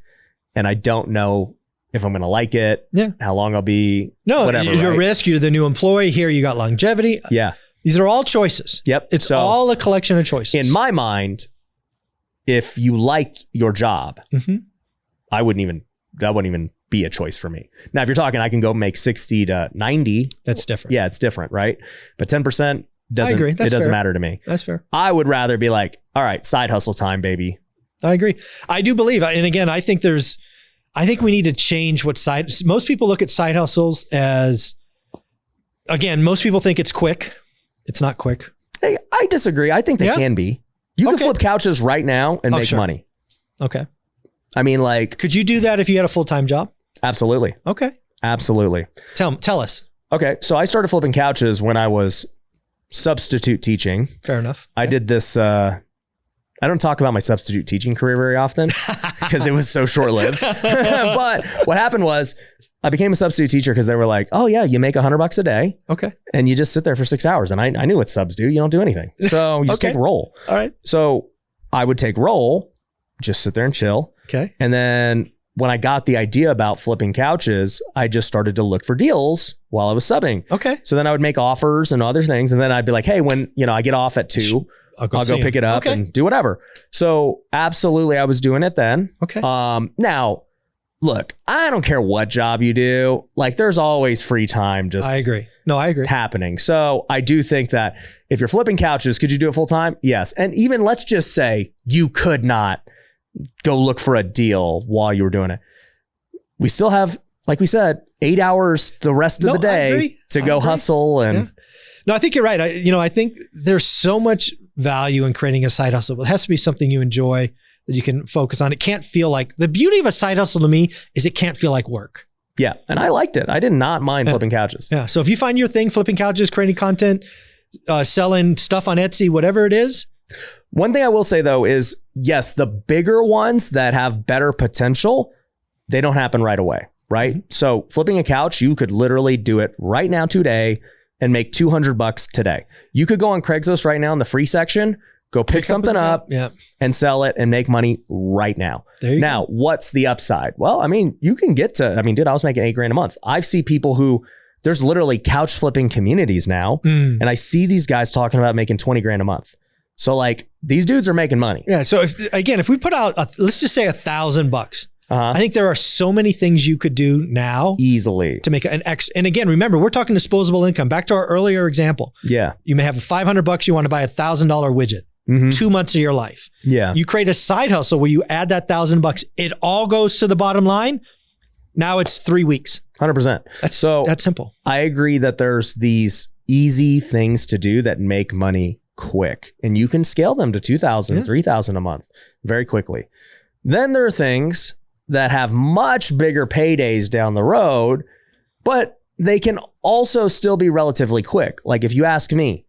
and I don't know if I'm going to like it, how long I'll be, whatever. Your risk, you're the new employee here. You got longevity. Yeah. These are all choices. Yep. It's all a collection of choices. In my mind, if you like your job, that wouldn't even be a choice for me. Now, if you're talking, I can go make 60 to 90. That's different. Yeah, it's different, right? But 10% doesn't, I agree. it doesn't fair. matter to me. That's fair. I would rather be like, all right, side hustle time, baby. I agree. I do believe, and again, I think we need to change most people look at side hustles as, again, most people think it's quick. It's not quick. Hey, I disagree. I think they can be. You can flip couches right now and make money. Okay. I mean, like, could you do that if you had a full-time job? Absolutely. Okay. Absolutely. Tell us. Okay. So I started flipping couches when I was substitute teaching. Fair enough. I did this, I don't talk about my substitute teaching career very often because it was so short-lived. But what happened was I became a substitute teacher because they were like, oh yeah, you make $100 a day. Okay. And you just sit there for 6 hours. And I knew what subs do. You don't do anything. So you just take roll. All right. So I would take roll, just sit there and chill. Okay. And then when I got the idea about flipping couches, I just started to look for deals while I was subbing. Okay. So then I would make offers and other things. And then I'd be like, hey, when I get off at 2, I'll go pick it up and do whatever. So absolutely, I was doing it then. Okay. Now, look, I don't care what job you do. Like, there's always free time. I agree. No, I agree. Happening. So I do think that if you're flipping couches, could you do it full time? Yes. And even let's just say you could not go look for a deal while you were doing it. We still have, like we said, 8 hours the rest of the day to go hustle. And no, I think you're right. I think there's so much value in creating a side hustle, but it has to be something you enjoy that you can focus on. It can't feel like, the beauty of a side hustle to me is it can't feel like work. Yeah. And I liked it. I did not mind flipping couches. Yeah. So if you find your thing, flipping couches, creating content, selling stuff on Etsy, whatever it is, One thing I will say though is, yes, the bigger ones that have better potential, they don't happen right away, right? Mm-hmm. So flipping a couch, you could literally do it right now today and make $200 today. You could go on Craigslist right now in the free section, go pick something up and sell it and make money right now. Now, what's the upside? Well, I mean, you can get to, I mean, dude, I was making $8,000 a month. I've seen people who, there's literally couch flipping communities now. And I see these guys talking about making $20,000 a month. So like these dudes are making money. Yeah. So if we put out, let's just say $1,000, I think there are so many things you could do now easily to make an extra. And again, remember, we're talking disposable income. Back to our earlier example. Yeah. You may have $500. You want to buy $1,000 widget. 2 months of your life. Yeah. You create a side hustle where you add that $1,000. It all goes to the bottom line. Now it's 3 weeks. 100%. That's simple. I agree that there's these easy things to do that make money quick, and you can scale them to $2,000, $3,000 a month very quickly. Then there are things that have much bigger paydays down the road, but they can also still be relatively quick. Like if you ask me,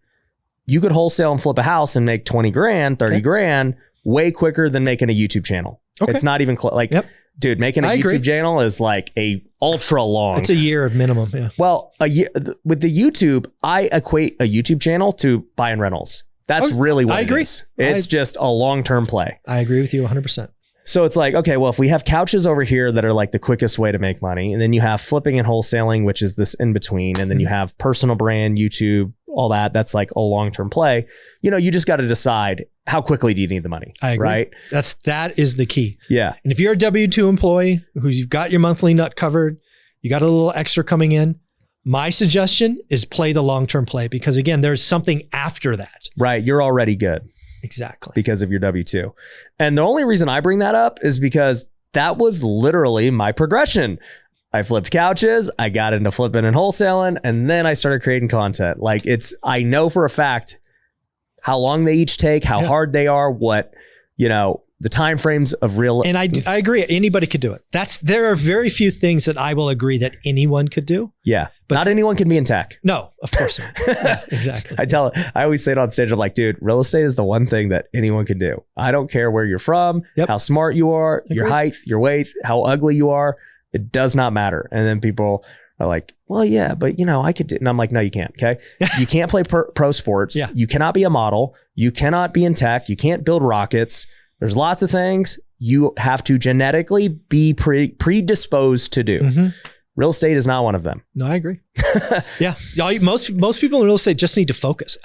you could wholesale and flip a house and make $20,000, $30,000 way quicker than making a YouTube channel. Okay. It's not even dude, making a YouTube channel is like a ultra long. It's a year minimum. Yeah. Well, a year with the YouTube, I equate a YouTube channel to buying rentals. That's really what it is. It's just a long-term play. I agree with you 100%. So it's like, okay, well, if we have couches over here that are like the quickest way to make money, and then you have flipping and wholesaling, which is this in between, and then you have personal brand, YouTube, all that, that's like a long-term play. You know, you just got to decide how quickly do you need the money. I agree. Right? That is the key. Yeah. And if you're a W-2 employee who's got your monthly nut covered, you got a little extra coming in, my suggestion is play the long-term play, because again, there's something after that. Right. You're already good. Exactly. Because of your W-2. And the only reason I bring that up is because that was literally my progression. I flipped couches, I got into flipping and wholesaling, and then I started creating content. Like I know for a fact how long they each take, how hard they are, what, the time frames of real. And I agree. Anybody could do it. There are very few things that I will agree that anyone could do. Yeah. But not anyone can be in tech. No, of course not. Yeah, exactly. I always say it on stage. I'm like, dude, real estate is the one thing that anyone can do. I don't care where you're from, how smart you are, your height, your weight, how ugly you are. It does not matter. And then people are like, well, yeah, but I could do. And I'm like, no, you can't. Okay. You can't play pro sports. Yeah. You cannot be a model. You cannot be in tech. You can't build rockets. There's lots of things you have to genetically be predisposed to do. Mm-hmm. Real estate is not one of them. No, I agree. Yeah. Most people in real estate just need to focus.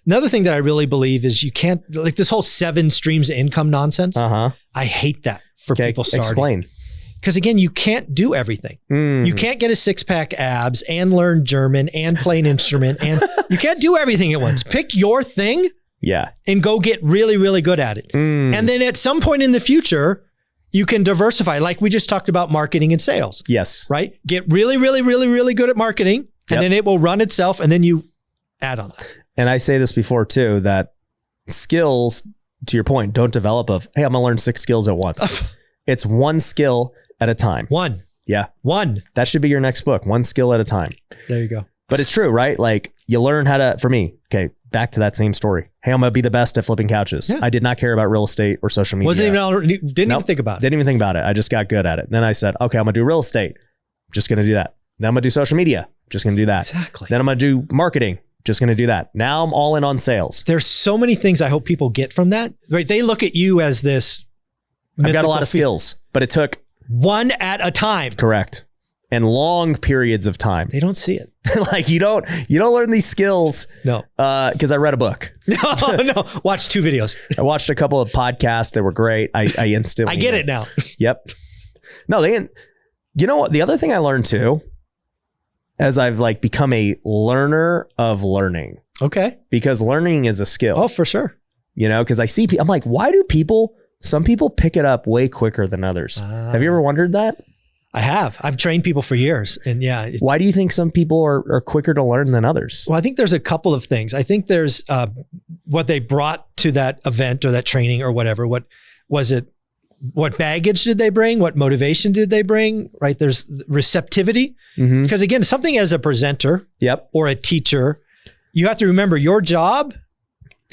Another thing that I really believe is you can't, like this whole 7 streams of income nonsense. I hate that for people starting. Explain. Because again, you can't do everything. Mm-hmm. You can't get a 6-pack abs and learn German and play an instrument, and you can't do everything at once. Pick your thing. Yeah. And go get really, really good at it. And then at some point in the future, you can diversify. Like we just talked about marketing and sales. Yes. Right? Get really, really, really, really good at marketing, and then it will run itself, and then you add on that. And I say this before too, that skills, to your point, don't develop hey, I'm going to learn 6 skills at once. It's one skill at a time. One. Yeah. One. That should be your next book. One skill at a time. There you go. But it's true, right? Like you learn how to, for me, okay, back to that same story. Hey, I'm going to be the best at flipping couches. Yeah. I did not care about real estate or social media. Didn't even think about it. Didn't even think about it. I just got good at it. Then I said, okay, I'm going to do real estate. I'm just going to do that. Then I'm going to do social media. Just going to do that. Exactly. Then I'm going to do marketing. Just going to do that. Now I'm all in on sales. There's so many things I hope people get from that. Right? They look at you as this. I've got a lot of skills, but it took one at a time. Correct. And long periods of time. They don't see it. Like you don't learn these skills. No. Because I read a book. No. Watched 2 videos. I watched a couple of podcasts that were great. I instantly. I get it now. Yep. No, you know what? The other thing I learned too, as I've become a learner of learning. Okay. Because learning is a skill. Oh, for sure. Because I see, I'm like, why do some people pick it up way quicker than others? Have you ever wondered that? I have. I've trained people for years. And yeah. Why do you think some people are quicker to learn than others? Well, I think there's a couple of things. I think there's what they brought to that event or that training or whatever. What was it? What baggage did they bring? What motivation did they bring? Right? There's receptivity. Mm-hmm. Because again, something as a presenter or a teacher, you have to remember your job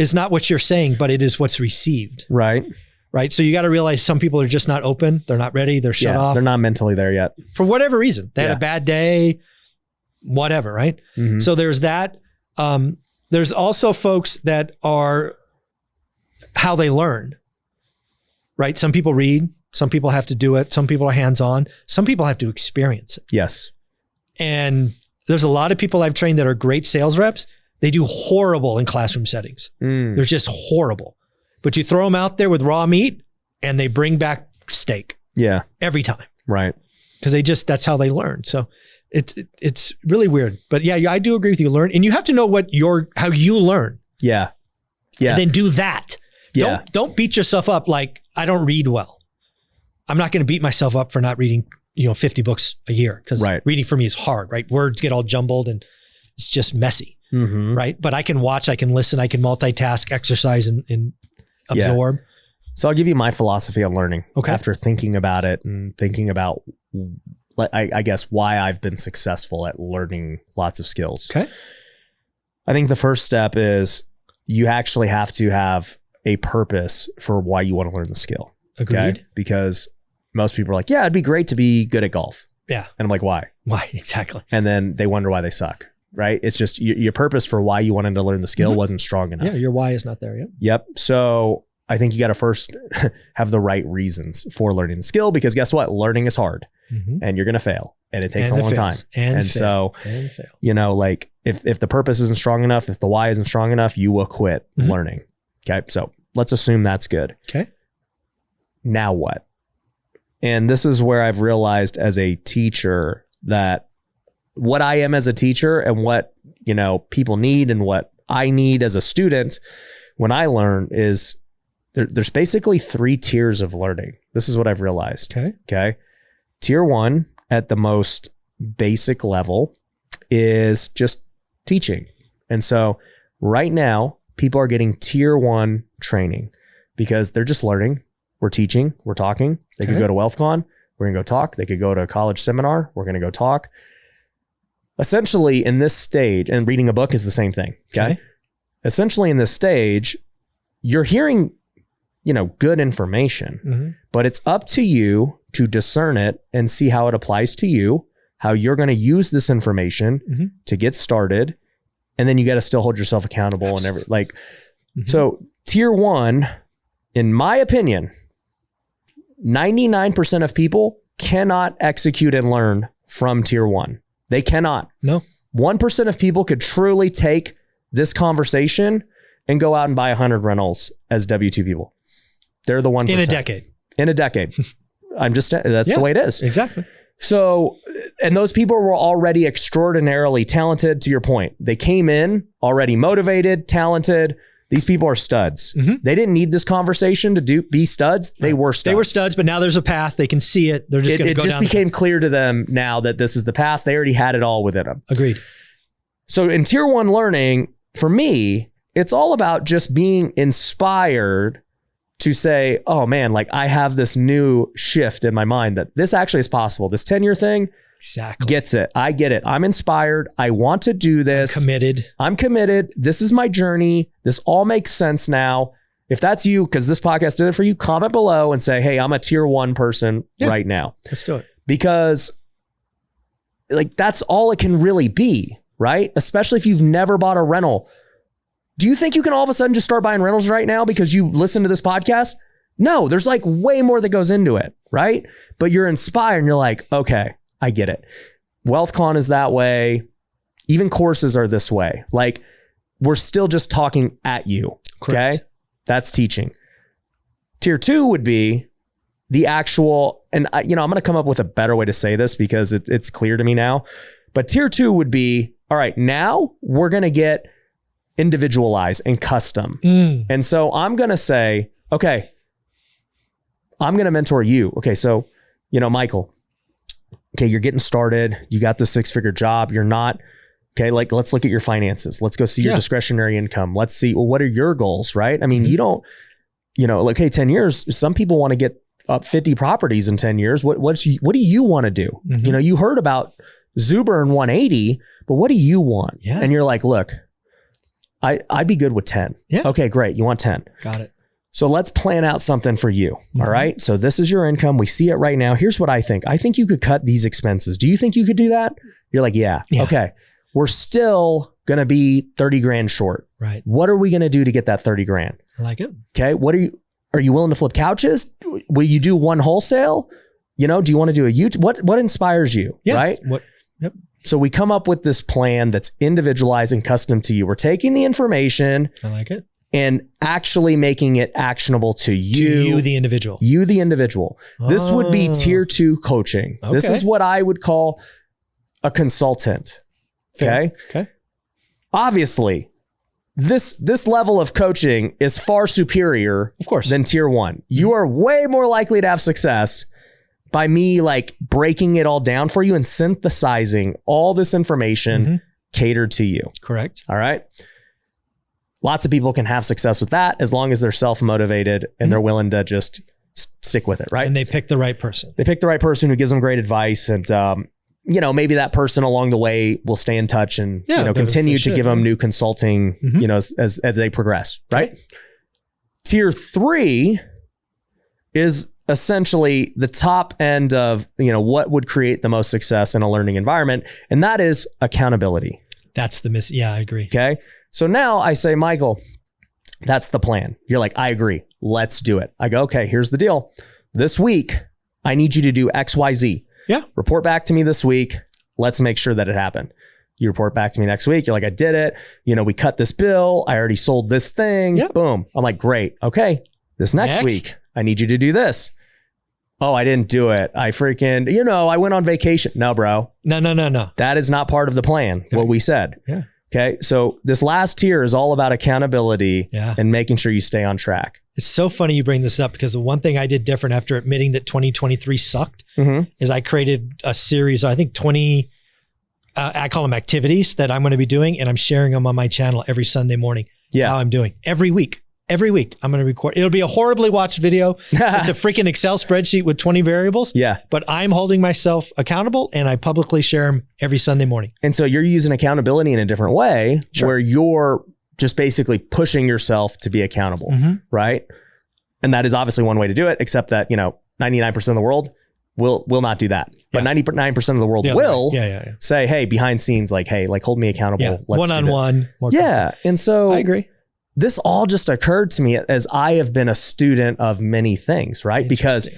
is not what you're saying, but it is what's received. Right. Right. So you got to realize some people are just not open. They're not ready. They're shut off. They're not mentally there yet. For whatever reason. They had a bad day, whatever. Right. Mm-hmm. So there's that. There's also folks that are how they learn. Right. Some people read. Some people have to do it. Some people are hands-on. Some people have to experience it. Yes. And there's a lot of people I've trained that are great sales reps. They do horrible in classroom settings. They're just horrible. But you throw them out there with raw meat and they bring back steak. Yeah. Every time. Right. Because that's how they learn. So it's really weird. But yeah, I do agree with you. Learn. And you have to know how you learn. Yeah. Yeah. And then do that. Yeah. Don't beat yourself up like I don't read well. I'm not going to beat myself up for not reading, 50 books a year because reading for me is hard, right? Words get all jumbled and it's just messy, right? But I can watch, I can listen, I can multitask, exercise, and absorb. Yeah. So I'll give you my philosophy on learning after thinking about it and thinking about, I guess, why I've been successful at learning lots of skills. Okay. I think the first step is you actually have to have a purpose for why you want to learn the skill. Agreed. Okay? Because most people are like, yeah, it'd be great to be good at golf. Yeah. And I'm like, why? Why? Exactly. And then they wonder why they suck, right? It's just your purpose for why you wanted to learn the skill wasn't strong enough. Yeah, your why is not there yet. Yep. So I think you got to first have the right reasons for learning the skill because guess what? Learning is hard and you're going to fail and it takes a long time. And so, like if the purpose isn't strong enough, if the why isn't strong enough, you will quit learning. Okay. So let's assume that's good. Okay. Now what? And this is where I've realized as a teacher that what I am as a teacher and what, people need and what I need as a student when I learn is there's basically 3 tiers of learning. This is what I've realized. Okay. Tier 1 at the most basic level is just teaching. And so right now people are getting tier 1 training because they're just learning. We're teaching, we're talking. They could go to WealthCon. We're going to go talk. They could go to a college seminar. We're going to go talk. Essentially in this stage, and reading a book is the same thing. Okay. Essentially in this stage, you're hearing, good information, but it's up to you to discern it and see how it applies to you, how you're going to use this information to get started. And then you got to still hold yourself accountable and so tier 1, in my opinion, 99% of people cannot execute and learn from tier 1. They cannot. No. 1% of people could truly take this conversation and go out and buy 100 rentals as W2 people. They're the 1%. In a decade. That's the way it is. Exactly. So, and those people were already extraordinarily talented, to your point. They came in already motivated, talented. These people are studs. They didn't need this conversation to be studs. They were studs. They were studs, but now there's a path. They can see it. They're just going to go down. It just became clear to them now that this is the path. They already had it all within them. Agreed. So in tier 1 learning, for me, it's all about just being inspired to say, oh man, like I have this new shift in my mind that this actually is possible. This 10-year thing gets it. I get it. I'm inspired. I want to do this. I'm committed. This is my journey. This all makes sense now. If that's you, because this podcast did it for you, comment below and say, hey, I'm a tier 1 person right now. Let's do it. Because that's all it can really be, right? Especially if you've never bought a rental. Do you think you can all of a sudden just start buying rentals right now because you listen to this podcast? No, there's way more that goes into it, right? But you're inspired and you're like, okay, I get it. WealthCon is that way. Even courses are this way. We're still just talking at you. Correct. Okay. That's teaching. Tier 2 would be the actual, and I'm going to come up with a better way to say this because it's clear to me now, but tier 2 would be, all right, now we're going to get individualized and custom. And so I'm going to say, okay, I'm going to mentor you. Okay. So, Michael, okay, you're getting started. You got the 6-figure job. You're not, okay, let's look at your finances. Let's go see your discretionary income. Let's see, well, what are your goals, right? I mean, you don't, hey, 10 years, some people want to get up 50 properties in 10 years. What do you want to do? You heard about Zuber and 180, but what do you want? And you're like, look, I'd be good with 10. Yeah. Okay, great. You want 10. Got it. So let's plan out something for you. Mm-hmm. All right. So this is your income. We see it right now. Here's what I think. I think you could cut these expenses. Do you think you could do that? You're like, yeah. Okay. We're still going to be 30 grand short. Right. What are we going to do to get that 30 grand? I like it. Okay. Are you willing to flip couches? Will you do one wholesale? You know, do you want to do a YouTube? What inspires you? Yeah. Right. Yep. So we come up with this plan that's individualized and custom to you. We're taking the information I like it. and actually making it actionable to you. To you, the individual. You, the individual. This would be tier 2 coaching. This Okay. is what I would call a consultant. Okay. Okay. Obviously, this level of coaching is far superior, Of course. than tier 1. You are way more likely to have success by me like breaking it all down for you and synthesizing all this information catered to you. Correct. All right. Lots of people can have success with that as long as they're self-motivated and they're willing to just stick with it. Right. And they pick the right person. They pick the right person who gives them great advice. And, you know, maybe that person along the way will stay in touch and, Yeah, you know, they continue to should, give them new consulting, you know, as they progress. Right. Tier 3 is essentially the top end of, you know, what would create the most success in a learning environment. And that is accountability. That's the Yeah, I agree. Okay. So now I say, Michael, that's the plan. You're like, I agree. Let's do it. I go, okay, here's the deal. This week, I need you to do X, Y, Z. Yeah. Report back to me this week. Let's make sure that it happened. You report back to me next week. You're like, I did it. You know, we cut this bill. I already sold this thing. Yep. Boom. I'm like, great. Okay. This next week, I need you to do this. Oh, I didn't do it. I freaking, you know, I went on vacation. No, bro. No. That is not part of the plan, what we said. Yeah. Okay. So this last tier is all about accountability Yeah. and making sure you stay on track. It's so funny you bring this up because the one thing I did different after admitting that 2023 sucked is I created a series, I think 20, I call them activities that I'm going to be doing, and I'm sharing them on my channel every Sunday morning. Yeah. How I'm doing every week. Every week I'm going to record. It'll be a horribly watched video. It's a freaking Excel spreadsheet with 20 variables. Yeah. But I'm holding myself accountable and I publicly share them every Sunday morning. And so you're using accountability in a different way where you're just basically pushing yourself to be accountable. Right. And that is obviously one way to do it, except that, you know, 99% of the world will not do that. But 99% of the world will say, hey, behind scenes, like, hey, like hold me accountable. Yeah. Let's One-on-one. Yeah. And so I agree. This all just occurred to me as I have been a student of many things, right? Because,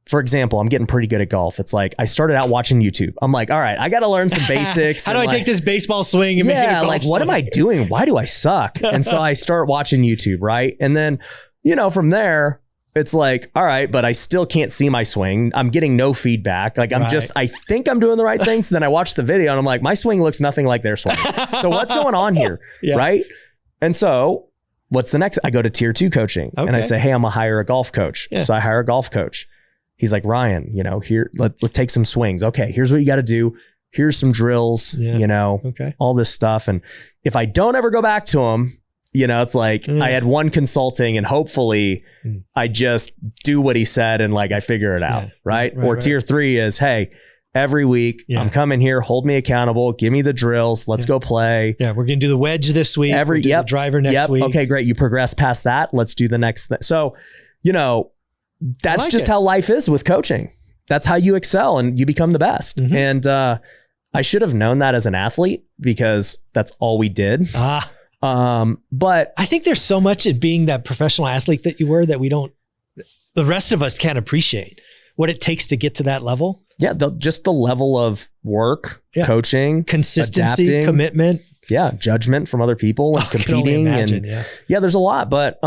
for example, I'm getting pretty good at golf. It's like I started out watching YouTube. I'm like, all right, I got to learn some basics. How do I take this baseball swing and make it a golf like, what am I doing? Why do I suck? And so I start watching YouTube, right? And then, you know, from there, it's like, all right, but I still can't see my swing. I'm getting no feedback. Like I think I'm doing the right things. Then I watch the video and I'm like, my swing looks nothing like their swing. So what's going on here? Right? And so what's the next? I go to tier 2 coaching and I say, hey, I'm gonna hire a golf coach. So I hire a golf coach. He's like, Ryan, you know, here, let's take some swings. Okay, here's what you got to do. Here's some drills, you know, all this stuff. And if I don't ever go back to him, you know, it's like I had one consulting and hopefully I just do what he said and like I figure it out. Right. Or tier 3 is, hey, every week I'm coming here, hold me accountable, give me the drills, let's go play. Yeah, we're going to do the wedge this week. We'll do the driver next week. Okay, great. You progress past that. Let's do the next thing. So, you know, that's just how life is with coaching. That's how you excel and you become the best. And I should have known that as an athlete because that's all we did. But I think there's so much in being that professional athlete that you were that the rest of us can't appreciate what it takes to get to that level. Yeah, just the level of work, coaching, consistency, adapting, commitment. Yeah, judgment from other people and competing. There's a lot. But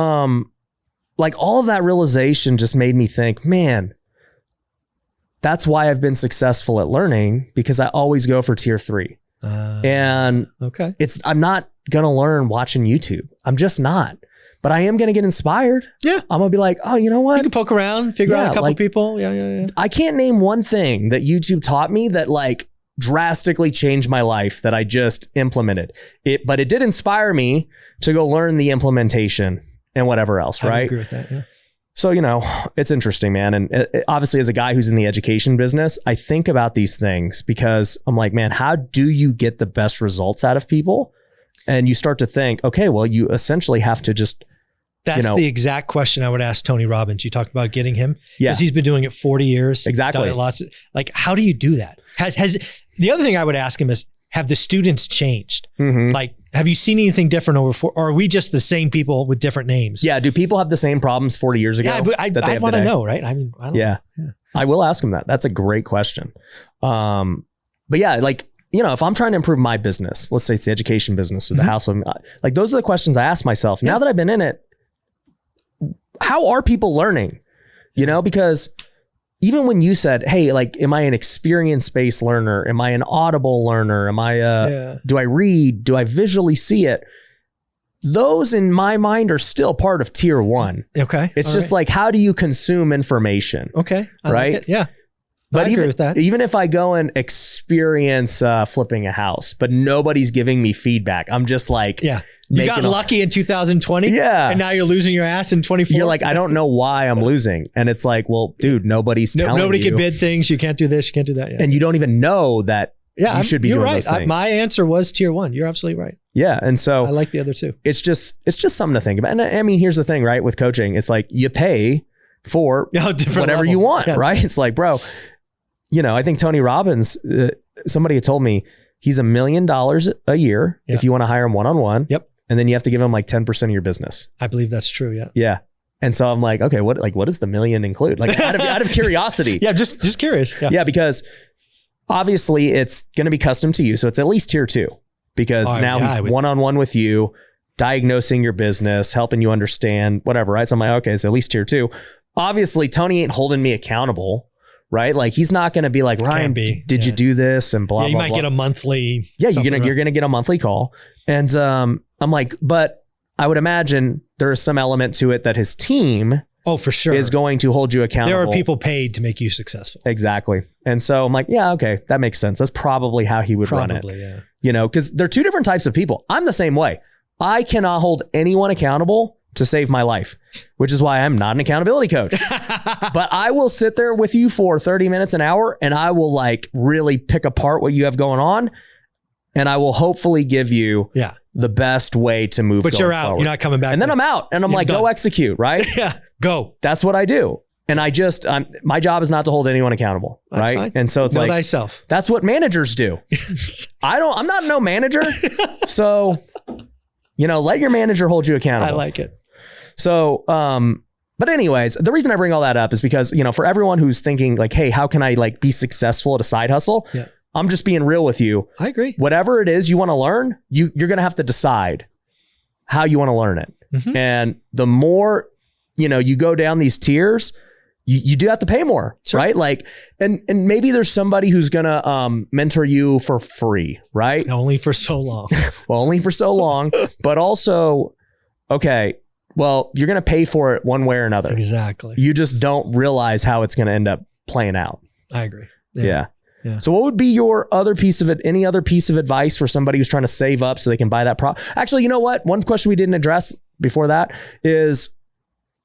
like all of that realization just made me think, man, that's why I've been successful at learning because I always go for tier 3. And I'm not going to learn watching YouTube. I'm just not. But I am going to get inspired. Yeah. I'm going to be like, oh, you know what? You can poke around, figure out a couple people. Yeah. I can't name one thing that YouTube taught me that like drastically changed my life that I just implemented. But it did inspire me to go learn the implementation and whatever else, right? I agree with that, yeah. So, you know, it's interesting, man. And obviously as a guy who's in the education business, I think about these things because I'm like, man, how do you get the best results out of people? And you start to think, okay, well, you essentially have to just, That's the exact question I would ask Tony Robbins. You talked about getting him. Yeah. Because he's been doing it 40 years. Exactly. Done it lots of, like, how do you do that? Has the other thing I would ask him is, have the students changed? Mhm. Like, have you seen anything different or are we just the same people with different names? Yeah. Do people have the same problems 40 years ago? Yeah, but that they I have want to today? know, right? I mean, I don't Yeah. know. I will ask him that. That's a great question. But yeah, like, you know, if I'm trying to improve my business, let's say it's the education business or the household, like those are the questions I ask myself. Now that I've been in it, how are people learning? You know, because even when you said, hey, like, am I an experience-based learner? Am I an audible learner? Am I, do I read? Do I visually see it? Those in my mind are still part of tier one. Okay. It's All just right. like, how do you consume information? Okay. I Right? like it. Yeah. But I agree with that. even if I go and experience flipping a house, but nobody's giving me feedback, I'm just like, Yeah. You got lucky in 2020. Yeah. And now you're losing your ass in 24. You're like, I don't know why I'm losing. And it's like, well, dude, nobody's telling Nobody you. can bid things. You can't do this. You can't do that. Yeah. And you don't even know that you should be you're doing right. those things. My answer was tier one. You're absolutely right. Yeah. And so I like the other two. it's just something to think about. And I mean, here's the thing, right? With coaching, it's like you pay for Different whatever levels. you want, Yeah. right? It's like, bro, you know, I think Tony Robbins, somebody had told me he's $1 million a year if you want to hire him one-on-one. Yep. And then you have to give him like 10% of your business. I believe that's true. Yeah. Yeah. And so I'm like, okay, what does the million include? Like out of curiosity. Yeah. Just curious. Yeah. Yeah. Because obviously it's going to be custom to you. So it's at least tier 2 because now he's one-on-one with you, diagnosing your business, helping you understand whatever, right? So I'm like, okay, it's at least tier 2. Obviously Tony ain't holding me accountable, right? Like he's not going to be like, Ryan, did you do this? And blah, blah, blah. You might get a monthly. Yeah. You're going to get a monthly call. And I'm like, but I would imagine there is some element to it that his team for sure is going to hold you accountable. There are people paid to make you successful. Exactly. And so I'm like, yeah, okay, that makes sense. That's probably how he would run it. Yeah. You know, because they're two different types of people. I'm the same way. I cannot hold anyone accountable to save my life, which is why I'm not an accountability coach. But I will sit there with you for 30 minutes, an hour, and I will like really pick apart what you have going on. And I will hopefully give you the best way to move But you're out. forward. You're not coming back. And then I'm out. And I'm like, go execute, right? Yeah. Go. That's what I do. And my job is not to hold anyone accountable, right? Fine. And so it's know like, thyself. that's what managers do. I'm not no manager. So, you know, let your manager hold you accountable. I like it. So, but anyways, the reason I bring all that up is because, you know, for everyone who's thinking like, hey, how can I like be successful at a side hustle? Yeah. I'm just being real with you. I agree. Whatever it is you want to learn, you're going to have to decide how you want to learn it. Mm-hmm. And the more, you know, you go down these tiers, you do have to pay more, right? Like, and maybe there's somebody who's going to mentor you for free, right? Only for so long. Well, only for so long, but also, okay, well, you're going to pay for it one way or another. Exactly. You just don't realize how it's going to end up playing out. I agree. Yeah. So what would be your any other piece of advice for somebody who's trying to save up so they can buy that Actually, you know what? One question we didn't address before that is,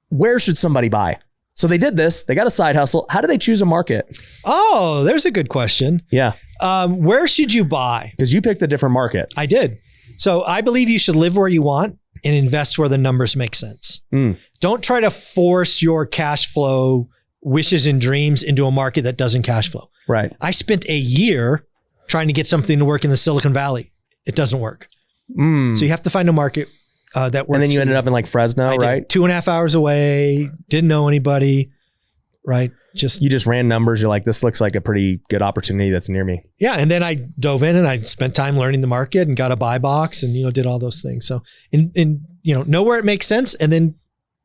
where should somebody buy? So they did this, they got a side hustle. How do they choose a market? Oh, there's a good question. Yeah. Where should you buy? Because you picked a different market. I did. So I believe you should live where you want and invest where the numbers make sense. Don't try to force your cash flow wishes and dreams into a market that doesn't cash flow. Right. I spent a year trying to get something to work in the Silicon Valley. It doesn't work. So you have to find a market that works. And then you ended up in like Fresno, right? 2.5 hours away. Didn't know anybody. Right. You just ran numbers. You're like, this looks like a pretty good opportunity that's near me. Yeah. And then I dove in and I spent time learning the market and got a buy box and, you know, did all those things. So know where it makes sense and then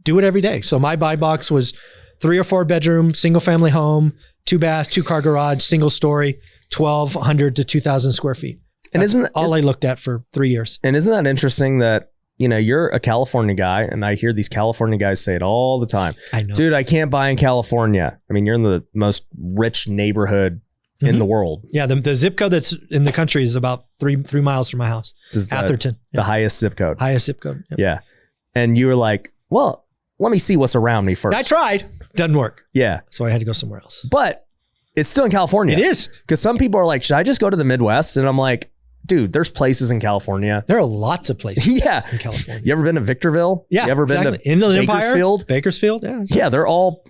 do it every day. So my buy box was 3 or 4 bedroom, single family home, 2 bath, 2 car garage, single story, 1,200 to 2,000 square feet. And I looked at for 3 years. And isn't that interesting that, you know, you're a California guy and I hear these California guys say it all the time. I know. Dude, I can't buy in California. I mean, you're in the most rich neighborhood in the world. Yeah. The zip code that's in the country is about 3 miles from my house. Atherton. The highest zip code. Highest zip code. Yep. Yeah. And you were like, well, let me see what's around me first. I tried. Doesn't work. Yeah. So I had to go somewhere else. But it's still in California. It is. Because some people are like, should I just go to the Midwest? And I'm like, dude, there's places in California. There are lots of places Yeah. in California. You ever been to Victorville? Yeah. You ever been to Bakersfield? Bakersfield, yeah. Yeah, they're all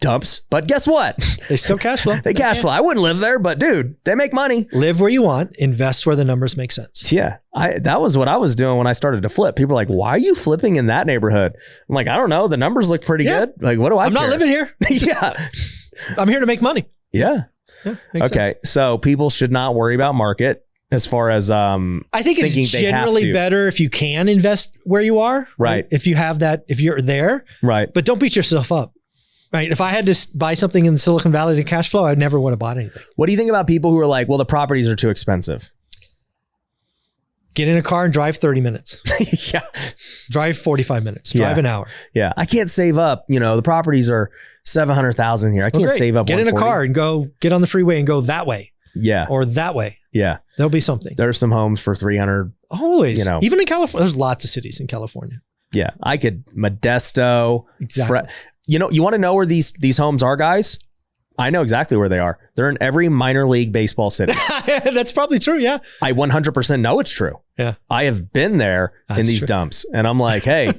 dumps. But guess what? They still cash flow. They cash flow. I wouldn't live there, but dude, they make money. Live where you want, invest where the numbers make sense. Yeah. That was what I was doing when I started to flip. People were like, why are you flipping in that neighborhood? I'm like, I don't know. The numbers look pretty good. Like, what do I I'm care? not living here. Yeah. I'm here to make money. Yeah. Makes Okay. sense. So people should not worry about market as far as I think it's thinking they have generally to. better if you can invest where you are. Right. If you have that, if you're there. Right. But don't beat yourself up. Right. If I had to buy something in Silicon Valley to cash flow, I never would have bought anything. What do you think about people who are like, well, the properties are too expensive? Get in a car and drive 30 minutes. Yeah. Drive 45 minutes. Drive an hour. Yeah. I can't save up. You know, the properties are 700,000 here. I can't save up. Get in a 140. car and go get on the freeway and go that way. Yeah. Or that way. Yeah. There'll be something. There's some homes for 300. Always. You know. Even in California, there's lots of cities in California. Yeah. I could Modesto. Exactly. You know, you want to know where these homes are, guys? I know exactly where they are. They're in every minor league baseball city. That's probably true. Yeah. I 100% know it's true. Yeah. I have been there in these dumps and I'm like, hey,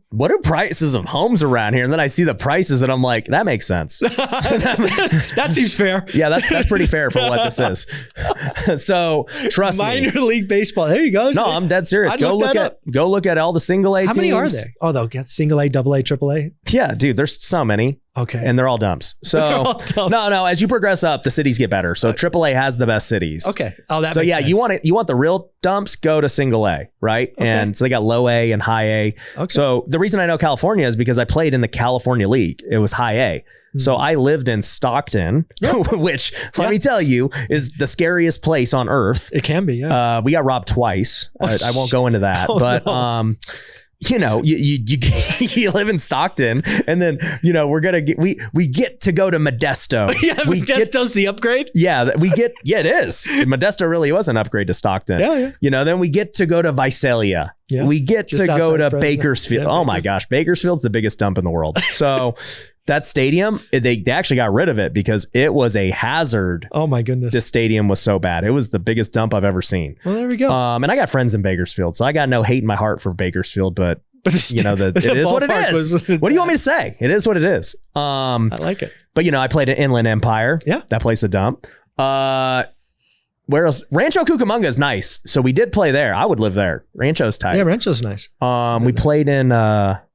what are prices of homes around here? And then I see the prices and I'm like, that makes sense. That seems fair. Yeah, that's pretty fair for what this is. So trust me. Minor league baseball. There you go. No, I'm dead serious. I'd Go look look at all the single A teams. How many are there? Oh, they'll get single A, double A, triple A. Yeah, dude, there's so many. Okay. And they're all dumps. So all dumps. No, as you progress up, the cities get better. So AAA has the best cities. Okay. Oh, that So makes yeah, sense. you want the real dumps, go to single A, right? Okay. And so they got low A and high A. Okay. So the reason I know California is because I played in the California League. It was high A. So I lived in Stockton, which let me tell you is the scariest place on earth. It can be. Yeah. We got robbed twice. I won't go into that, but no. you know, you live in Stockton, and then you know we get to go to Modesto. Yeah. Modesto's the upgrade. Yeah, it is. Modesto really was an upgrade to Stockton. Yeah. You know, then we get to go to Visalia. Yeah. We get Just to go outside to Fresno. Bakersfield. Yeah, Oh my gosh, Bakersfield's the biggest dump in the world. So that stadium, they actually got rid of it because it was a hazard. Oh my goodness. This stadium was so bad. It was the biggest dump I've ever seen. Well, there we go. And I got friends in Bakersfield, so I got no hate in my heart for Bakersfield, but you know, it is what it is. What do you want me to say? It is what it is. I like it. But you know, I played at Inland Empire. Yeah. That place a dump. Where else? Rancho Cucamonga is nice. So we did play there. I would live there. Rancho's tight. Yeah, Rancho's nice. We played in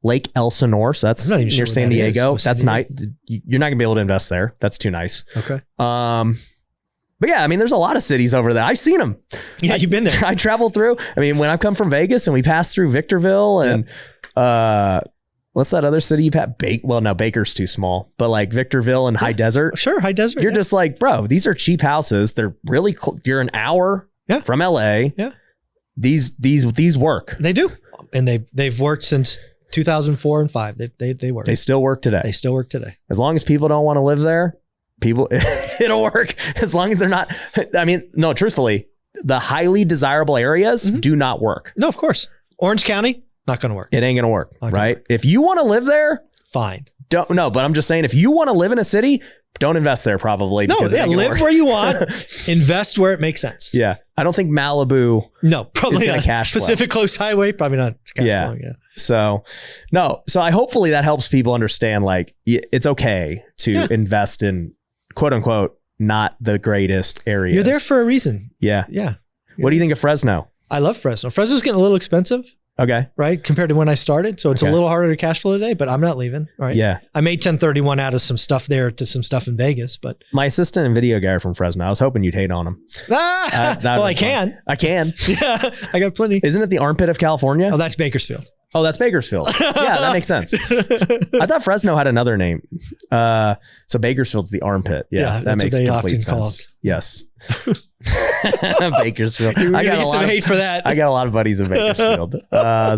Lake Elsinore. So that's I'm not even near sure San what that is. Diego. Oh, San That's nice. You're not gonna be able to invest there. That's too nice. Okay. But yeah, I mean, there's a lot of cities over there. I've seen them. Yeah, you've been there. I traveled through. I mean, when I come from Vegas and we pass through Victorville and what's that other city you passed? Well, no, Baker's too small, but like Victorville and High Desert. Sure, High Desert. You're just like, bro, these are cheap houses. They're really you're an hour from LA. Yeah. These work. They do. And they've worked since 2004 and 5. They work. They still work today. They still work today. As long as people don't want to live there, it'll work. As long as they're not, I mean, no, truthfully, the highly desirable areas do not work. No, of course. Orange County, not going to work. It ain't going to work, Not gonna right? work. If you want to live there, Fine. but I'm just saying, if you want to live in a city, don't invest there probably. No, because it yeah, ain't gonna live work. where you want. Invest where it makes sense. Yeah. I don't think Malibu. No, probably gonna not. cash flow. Pacific Coast Highway, probably not. Cash flowing, yeah. So, no. So I hopefully that helps people understand like it's okay to invest in quote unquote not the greatest areas. You're there for a reason. Yeah. Yeah. What do you think of Fresno? I love Fresno. Fresno's getting a little expensive, Okay. right? Compared to when I started. So it's Okay. a little harder to cash flow today, but I'm not leaving. All right. Yeah. I made 1031 out of some stuff there to some stuff in Vegas, but My assistant and video guy are from Fresno. I was hoping you'd hate on him. That'd well, be I fun. can. I can. Yeah, I got plenty. Isn't it the armpit of California? Oh, that's Bakersfield. Oh, that's Bakersfield. Yeah, that makes sense. I thought Fresno had another name. So Bakersfield's the armpit. Yeah, that that's makes what they complete often sense. called. Yes. Bakersfield. You're I gonna got get a lot some of hate for that. I got a lot of buddies in Bakersfield.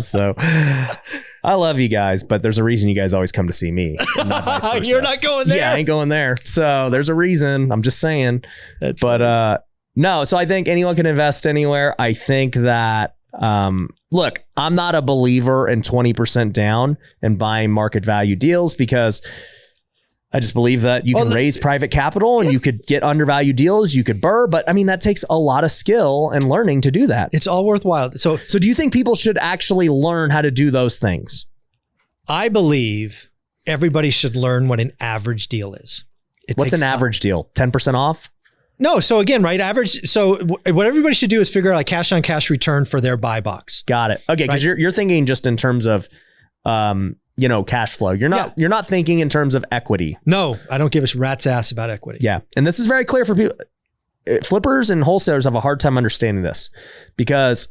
So I love you guys, but there's a reason you guys always come to see me. Not vice versa. You're not going there. Yeah, I ain't going there. So there's a reason. I'm just saying. That's But no, so I think anyone can invest anywhere. I think that look, I'm not a believer in 20% down and buying market value deals because I just believe that you can raise private capital and you could get undervalued deals. You could burr, but I mean, that takes a lot of skill and learning to do that. It's all worthwhile. So do you think people should actually learn how to do those things? I believe everybody should learn what an average deal is. What's an average deal? 10% off? No. So again, right? Average. So what everybody should do is figure out a cash on cash return for their buy box. Got it. Okay. Because you're thinking just in terms of, cash flow. You're not thinking in terms of equity. No, I don't give a rat's ass about equity. Yeah. And this is very clear for people. Flippers and wholesalers have a hard time understanding this because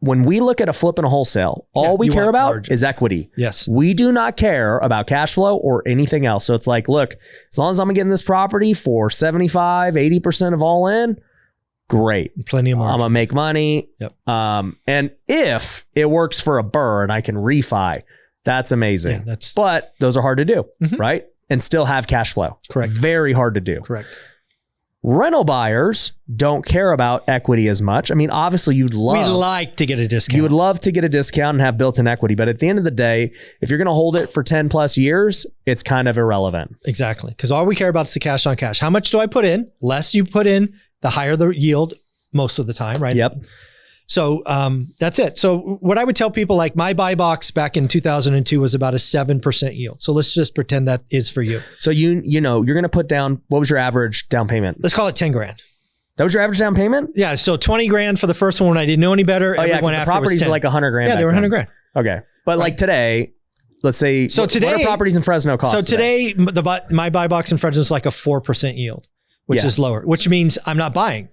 when we look at a flip and a wholesale, all we care about is equity. Yes. We do not care about cash flow or anything else. So it's like, look, as long as I'm getting this property for 75, 80% of all in, great. Plenty of margin. I'm going to make money. Yep. And if it works for a burr and I can refi, that's amazing. Yeah, but those are hard to do, right? And still have cash flow. Correct. Very hard to do. Correct. Rental buyers don't care about equity as much. I mean, obviously we'd like to get a discount. You would love to get a discount and have built-in equity. But at the end of the day, if you're going to hold it for 10 plus years, it's kind of irrelevant. Exactly. Because all we care about is the cash on cash. How much do I put in? Less you put in, the higher the yield most of the time, right? Yep. So that's it. So what I would tell people, like my buy box back in 2002 was about a 7% yield. So let's just pretend that is for you. So you're going to put down, what was your average down payment? Let's call it 10 grand. That was your average down payment? Yeah. So 20 grand for the first one when I didn't know any better. Oh yeah, because the properties were like 100 grand. Yeah, they were 100 grand. Okay. But like today, let's say, what are properties in Fresno cost? So today my buy box in Fresno is like a 4% yield, which is lower, which means I'm not buying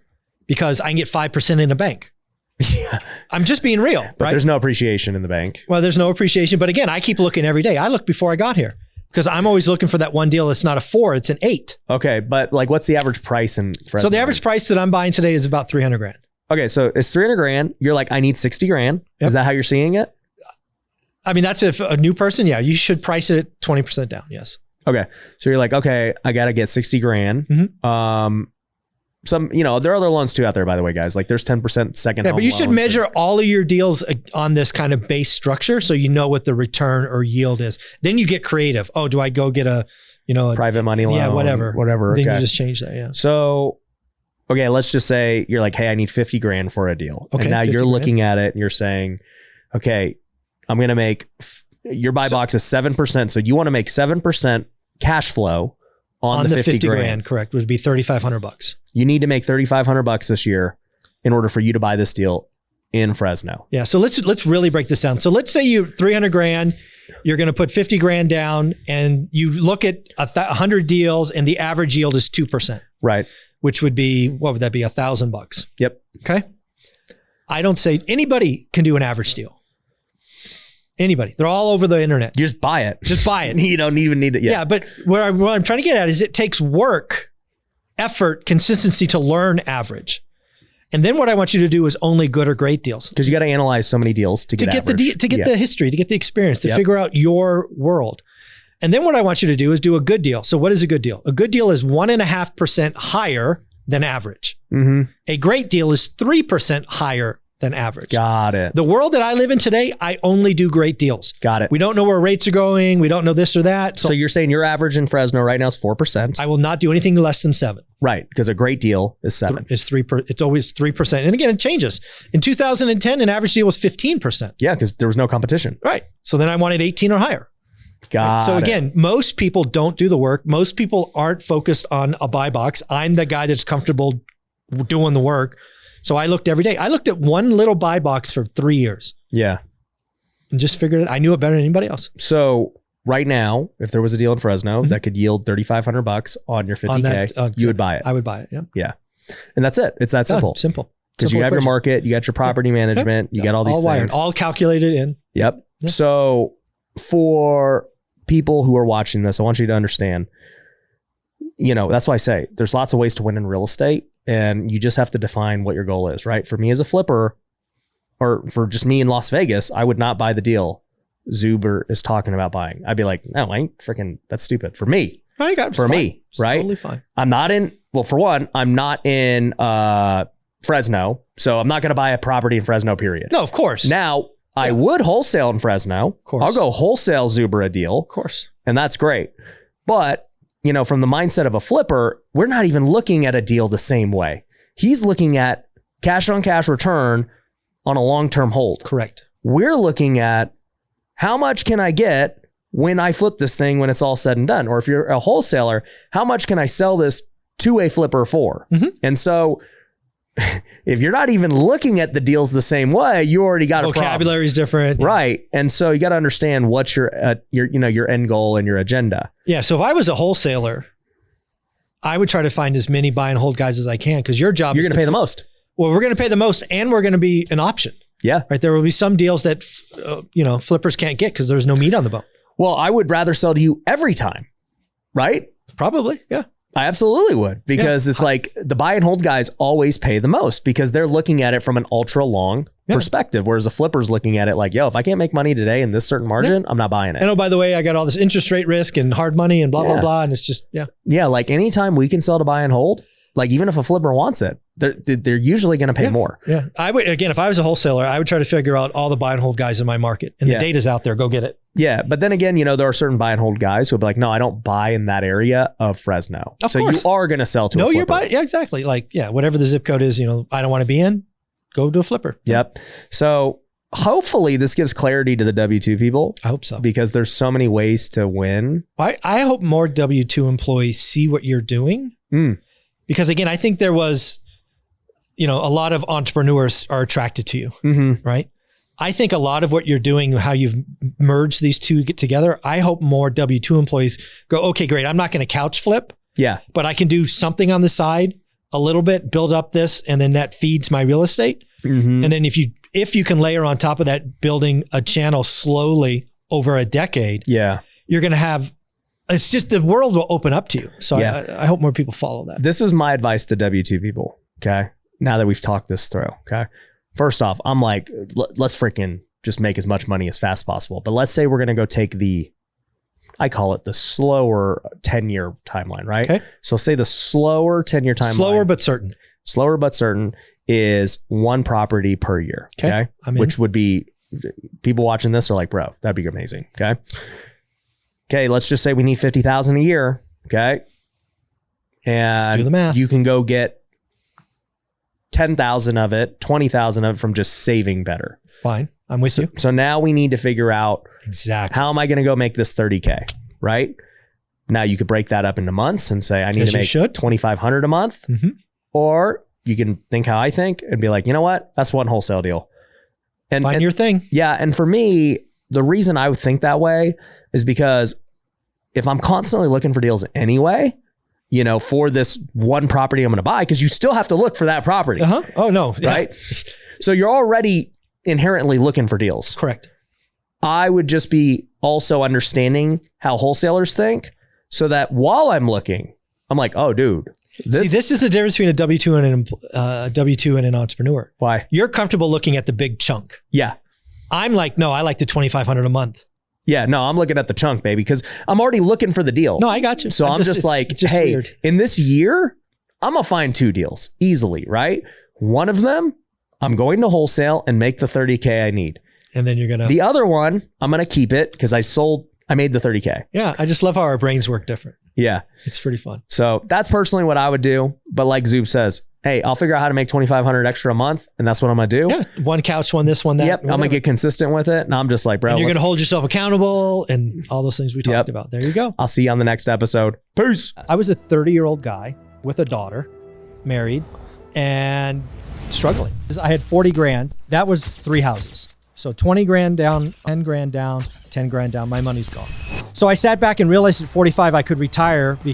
because I can get 5% in a bank. Yeah. I'm just being real, but right? There's no appreciation in the bank. Well, there's no appreciation. But again, I keep looking every day. I looked before I got here because I'm always looking for that one deal. It's not a 4, it's an 8. Okay. But like, what's the average price in Fresno? So the average price that I'm buying today is about 300 grand. Okay. So it's 300 grand. You're like, I need 60 grand. Yep. Is that how you're seeing it? I mean, that's if a new person. Yeah. You should price it at 20% down. Yes. Okay. So you're like, okay, I got to get 60 grand. Mm-hmm. There are other loans too out there, by the way, guys. Like there's 10% second. Yeah, but you should measure all of your deals on this kind of base structure so you know what the return or yield is. Then you get creative. Oh, do I go get a private money loan? Yeah, whatever. Whatever. Then you just change that. Yeah. So, okay, let's just say you're like, hey, I need 50 grand for a deal. Okay. And now you're looking at it and you're saying, okay, I'm going to make your buy box is 7%. So you want to make 7% cash flow on the 50 grand. Correct. Would be $3,500. You need to make $3,500 this year in order for you to buy this deal in Fresno. Yeah. So let's really break this down. So let's say you 300 grand, you're going to put 50 grand down and you look at 100 deals and the average yield is 2%. Right. Which would be, what would that be? $1,000. Yep. Okay. I don't say anybody can do an average deal. Anybody. They're all over the internet. You just buy it. Just buy it. You don't even need it. Yeah. But what I'm trying to get at is it takes work, effort, consistency to learn average. And then what I want you to do is only good or great deals. Because you got to analyze so many deals to get average. To get the history, to get the experience, to figure out your world. And then what I want you to do is do a good deal. So what is a good deal? A good deal is 1.5% higher than average. Mm-hmm. A great deal is 3% higher than average. Got it. The world that I live in today, I only do great deals. Got it. We don't know where rates are going. We don't know this or that. So you're saying your average in Fresno right now is 4%. I will not do anything less than 7. Right. Because a great deal is 7. It's 3%. It's always 3%. And again, it changes. In 2010, an average deal was 15%. Yeah. Because there was no competition. Right. So then I wanted 18 or higher. So again, most people don't do the work. Most people aren't focused on a buy box. I'm the guy that's comfortable doing the work. So I looked every day. I looked at one little buy box for 3 years. Yeah. And just figured it. I knew it better than anybody else. So right now, if there was a deal in Fresno that could yield $3,500 on your 50K, you would buy it. I would buy it. Yeah. Yeah. And that's it. It's that simple. Simple. Because you have your market, you got your property management, you got all these things. Wired, all calculated in. Yep. Yeah. So for people who are watching this, I want you to understand, that's why I say there's lots of ways to win in real estate. And you just have to define what your goal is, right? For me as a flipper, or for just me in Las Vegas, I would not buy the deal Zuber is talking about buying. I'd be like, no, I ain't freaking, that's stupid. For me. For me, right? Totally fine. I'm not in, well, for one, I'm not in Fresno. So I'm not going to buy a property in Fresno, period. No, of course. Now, I would wholesale in Fresno. Of course. I'll go wholesale Zuber a deal. Of course. And that's great. But from the mindset of a flipper, we're not even looking at a deal the same way. He's looking at cash on cash return on a long-term hold. Correct. We're looking at how much can I get when I flip this thing when it's all said and done? Or if you're a wholesaler, how much can I sell this to a flipper for? And so if you're not even looking at the deals the same way, you already got a problem. Vocabulary is different. Right. And so you got to understand what's your end goal and your agenda. Yeah. So if I was a wholesaler, I would try to find as many buy and hold guys as I can, because your job You're is going to pay the most. Well, we're going to pay the most, and we're going to be an option. Yeah. Right. There will be some deals that, flippers can't get because there's no meat on the bone. Well, I would rather sell to you every time. Right? Probably. Yeah. I absolutely would, because it's like the buy and hold guys always pay the most because they're looking at it from an ultra long perspective. Whereas a flipper's looking at it like, yo, if I can't make money today in this certain margin, I'm not buying it. And oh, by the way, I got all this interest rate risk and hard money and blah, blah, blah. And it's just, Yeah. Like anytime we can sell to buy and hold, like even if a flipper wants it, they're usually going to pay more. Yeah. I would, again, if I was a wholesaler, I would try to figure out all the buy and hold guys in my market, and the data's out there. Go get it. Yeah. But then again, there are certain buy and hold guys who'll be like, no, I don't buy in that area of Fresno. Of course. You are going to sell to a flipper. You're buying. Yeah, exactly. Like, whatever the zip code is, I don't want to be in, go to a flipper. Yep. So hopefully this gives clarity to the W-2 people. I hope so. Because there's so many ways to win. I hope more W-2 employees see what you're doing. Because again, I think there was, a lot of entrepreneurs are attracted to you, right? I think a lot of what you're doing, how you've merged these two together, I hope more W-2 employees go, okay, great. I'm not going to couch flip. Yeah. But I can do something on the side a little bit, build up this, and then that feeds my real estate. And then if you can layer on top of that, building a channel slowly over a decade, you're going to have, it's just the world will open up to you. So I hope more people follow that. This is my advice to W-2 people. Okay. Now that we've talked this through. Okay. First off, I'm like, let's freaking just make as much money as fast as possible. But let's say we're going to go take I call it the slower 10-year timeline, right? Okay. So say the slower 10-year timeline. Slower but certain is one property per year. Okay. Which would be, people watching this are like, bro, that'd be amazing. Okay. Okay. Let's just say we need 50,000 a year. Okay. And let's do the math. You can go get 10,000 of it, 20,000 of it from just saving better. Fine. I'm with you. So now we need to figure out exactly how am I going to go make this 30K, right? Now you could break that up into months and say, I need to make 2,500 a month. Or you can think how I think and be like, you know what? That's one wholesale deal. And find your thing. Yeah. And for me, the reason I would think that way is because if I'm constantly looking for deals anyway, for this one property I'm going to buy, because you still have to look for that property. Oh, no. Right. So you're already inherently looking for deals. Correct. I would just be also understanding how wholesalers think so that while I'm looking, I'm like, oh, dude. This is the difference between a W-2 and an entrepreneur. Why? You're comfortable looking at the big chunk. Yeah. I'm like, no, I like the 2,500 a month. Yeah, no, I'm looking at the chunk, baby, because I'm already looking for the deal. No, I got you. So I'm just like, hey, weird. In this year, I'm going to find 2 deals easily, right? One of them, I'm going to wholesale and make the 30K I need. And then you're going to... The other one, I'm going to keep it because I made the 30K. Yeah, I just love how our brains work different. Yeah. It's pretty fun. So that's personally what I would do. But like Zub says, hey, I'll figure out how to make 2,500 extra a month. And that's what I'm going to do. Yeah. One couch, one this, one that. Yep. Whatever. I'm going to get consistent with it. And I'm just like, bro. And you're going to hold yourself accountable and all those things we talked about. There you go. I'll see you on the next episode. Peace. I was a 30-year-old guy with a daughter, married, and struggling. I had 40 grand. That was 3 houses. So 20 grand down, 10 grand down, 10 grand down. My money's gone. So I sat back and realized at 45 I could retire